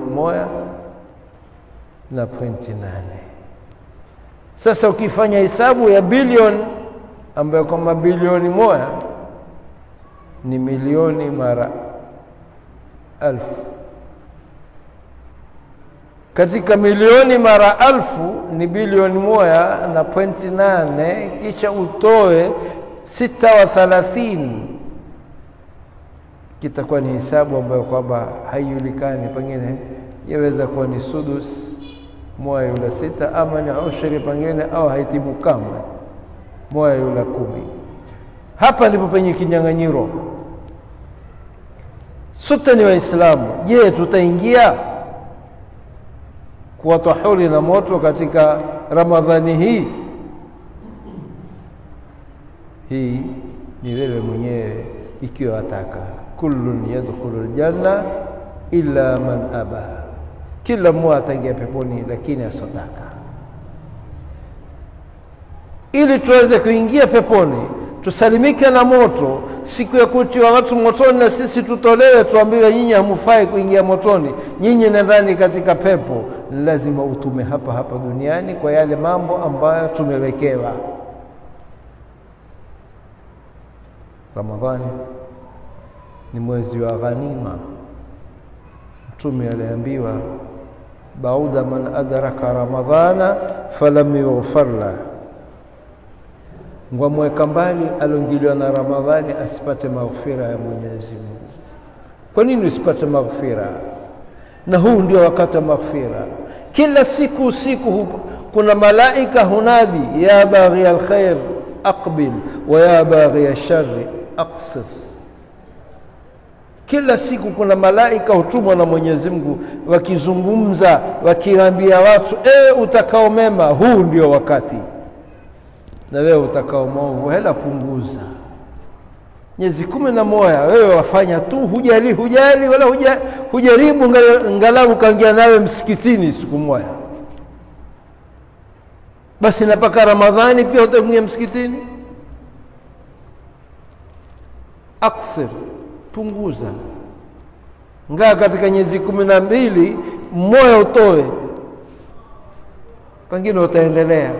S4: 1.8. Sasa ukifanya hesabu ya bilioni ambayo kama bilioni 1 ni milioni mara 1000, katika milioni mara 1000 ni bilioni 1.8, kisha utoe 36, kitakuwa ni hesabu ambayo kwamba haijulikani. Pengine yaweza kuwa ni sudus 1/6 ama ni ushiri pengine, au haitibu kamwe 1/10. Hapa ndipo penye kinyang'anyiro. Sote ni Waislamu. Je, tutaingia kuwatahuri na moto katika Ramadhani hii? Hii ni wewe mwenyewe ikiwa wataka. Kullun yadkhulul janna illa man aba, kila mmoja ataingia peponi lakini asotaka. Ili tuweze kuingia peponi, tusalimike na moto, siku ya kutiwa watu motoni na sisi tutolewe, tuambiwe nyinyi hamufai kuingia motoni, nyinyi nendani katika pepo, lazima utume hapa hapa duniani kwa yale mambo ambayo tumewekewa. Ramadhani ni mwezi wa ghanima. Mtume aliambiwa, bauda man adraka ramadhana falam yughfar la, ngwamweka mbali alongiliwa na Ramadhani asipate maghfira ya Mwenyezi Mungu. Kwa nini usipate maghfira? Na huu ndio wakati wa maghfira. Kila siku usiku kuna malaika hunadi, ya baghi alkhair aqbil wa ya baghi alsharri aqsir. Kila siku kuna malaika hutumwa na Mwenyezi Mungu wakizungumza, wakiambia watu, utakao mema, huu ndio wakati, na wewe utakao maovu, hela punguza. Miezi 11 wewe wafanya tu, hujali wala hujaribu ngalau kaingia nawe msikitini siku moja. Basi napaka Ramadhani pia utaingia msikitini? Aksir, punguza. Ngaa katika miezi 12 mmoja utoe, pengine utaendelea.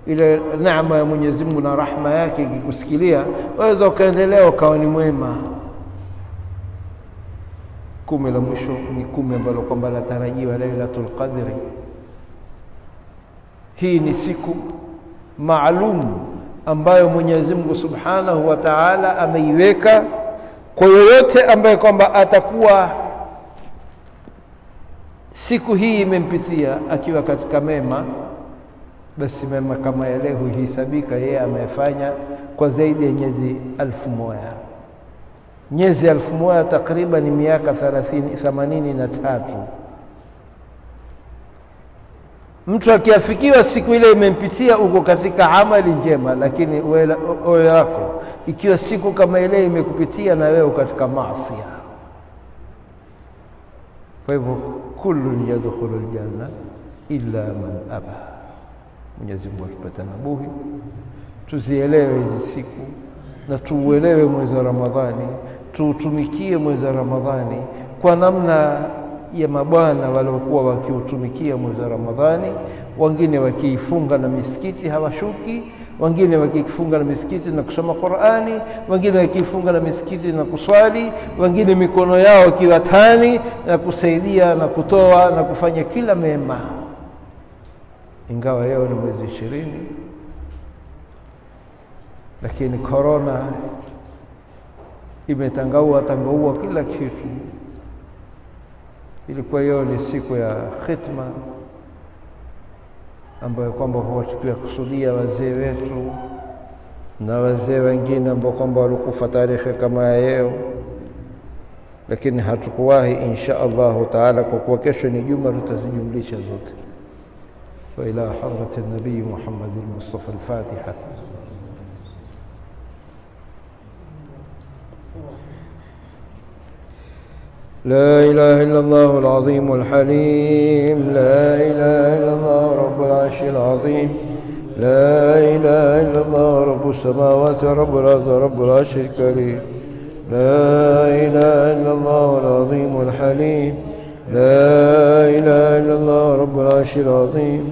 S4: Ile neema ya Mwenyezi Mungu na rahma yake ikikusikilia, waweza ukaendelea ukawa ni mwema. 10 la mwisho ni 10 ambalo kwamba latarajiwa Lailatul Qadri. Hii ni siku maalum ambayo Mwenyezi Mungu Subhanahu wa Ta'ala ameiweka kwa yoyote ambaye kwamba atakuwa siku hii imempitia akiwa katika mema, basi mema kama yale huhisabika yeye amefanya kwa zaidi ya miezi 1000. Miezi 1000 takriban ni miaka 83. Mtu akiafikiwa siku ile imempitia uko katika amali njema, lakini wewe wako ikiwa siku kama ile imekupitia na wewe katika maasi. Kwa hivyo kullun yadkhulul janna illa man aba. Mwenyezi Mungu atupate nabuhi, tuzielewe hizi siku na tuuelewe mwezi wa Ramadhani, tuutumikie mwezi wa Ramadhani kwa namna ya mabwana waliokuwa wakiutumikia mwezi wa Ramadhani. Wengine wakifunga na misikiti hawashuki, wengine wakifunga na misikiti na kusoma Qur'ani, wengine wakifunga na misikiti na kuswali, wengine mikono yao kiwatani na kusaidia na kutoa na kufanya kila mema. Ingawa leo ni mwezi 20, lakini corona imetangaua kila kitu. Ilikuwa hiyo ni siku ya khitma ambayo kwamba huwa tukiwakusudia wazee wetu na wazee wengine ambao kwamba walikufa tarehe kama leo, lakini hatukuwahi insha Allah taala, kwa kuwa kesho ni Juma, tutazijumlisha zote. Wa ila hadrati nabii Muhammad al-Mustafa al-Fatiha. لا إله إلا الله العظيم الحليم، لا إله إلا الله رب العرش العظيم، لا إله إلا الله رب السماوات رب الأرض رب العرش الكريم، لا إله إلا الله العظيم الحليم، لا إله إلا الله رب العرش العظيم.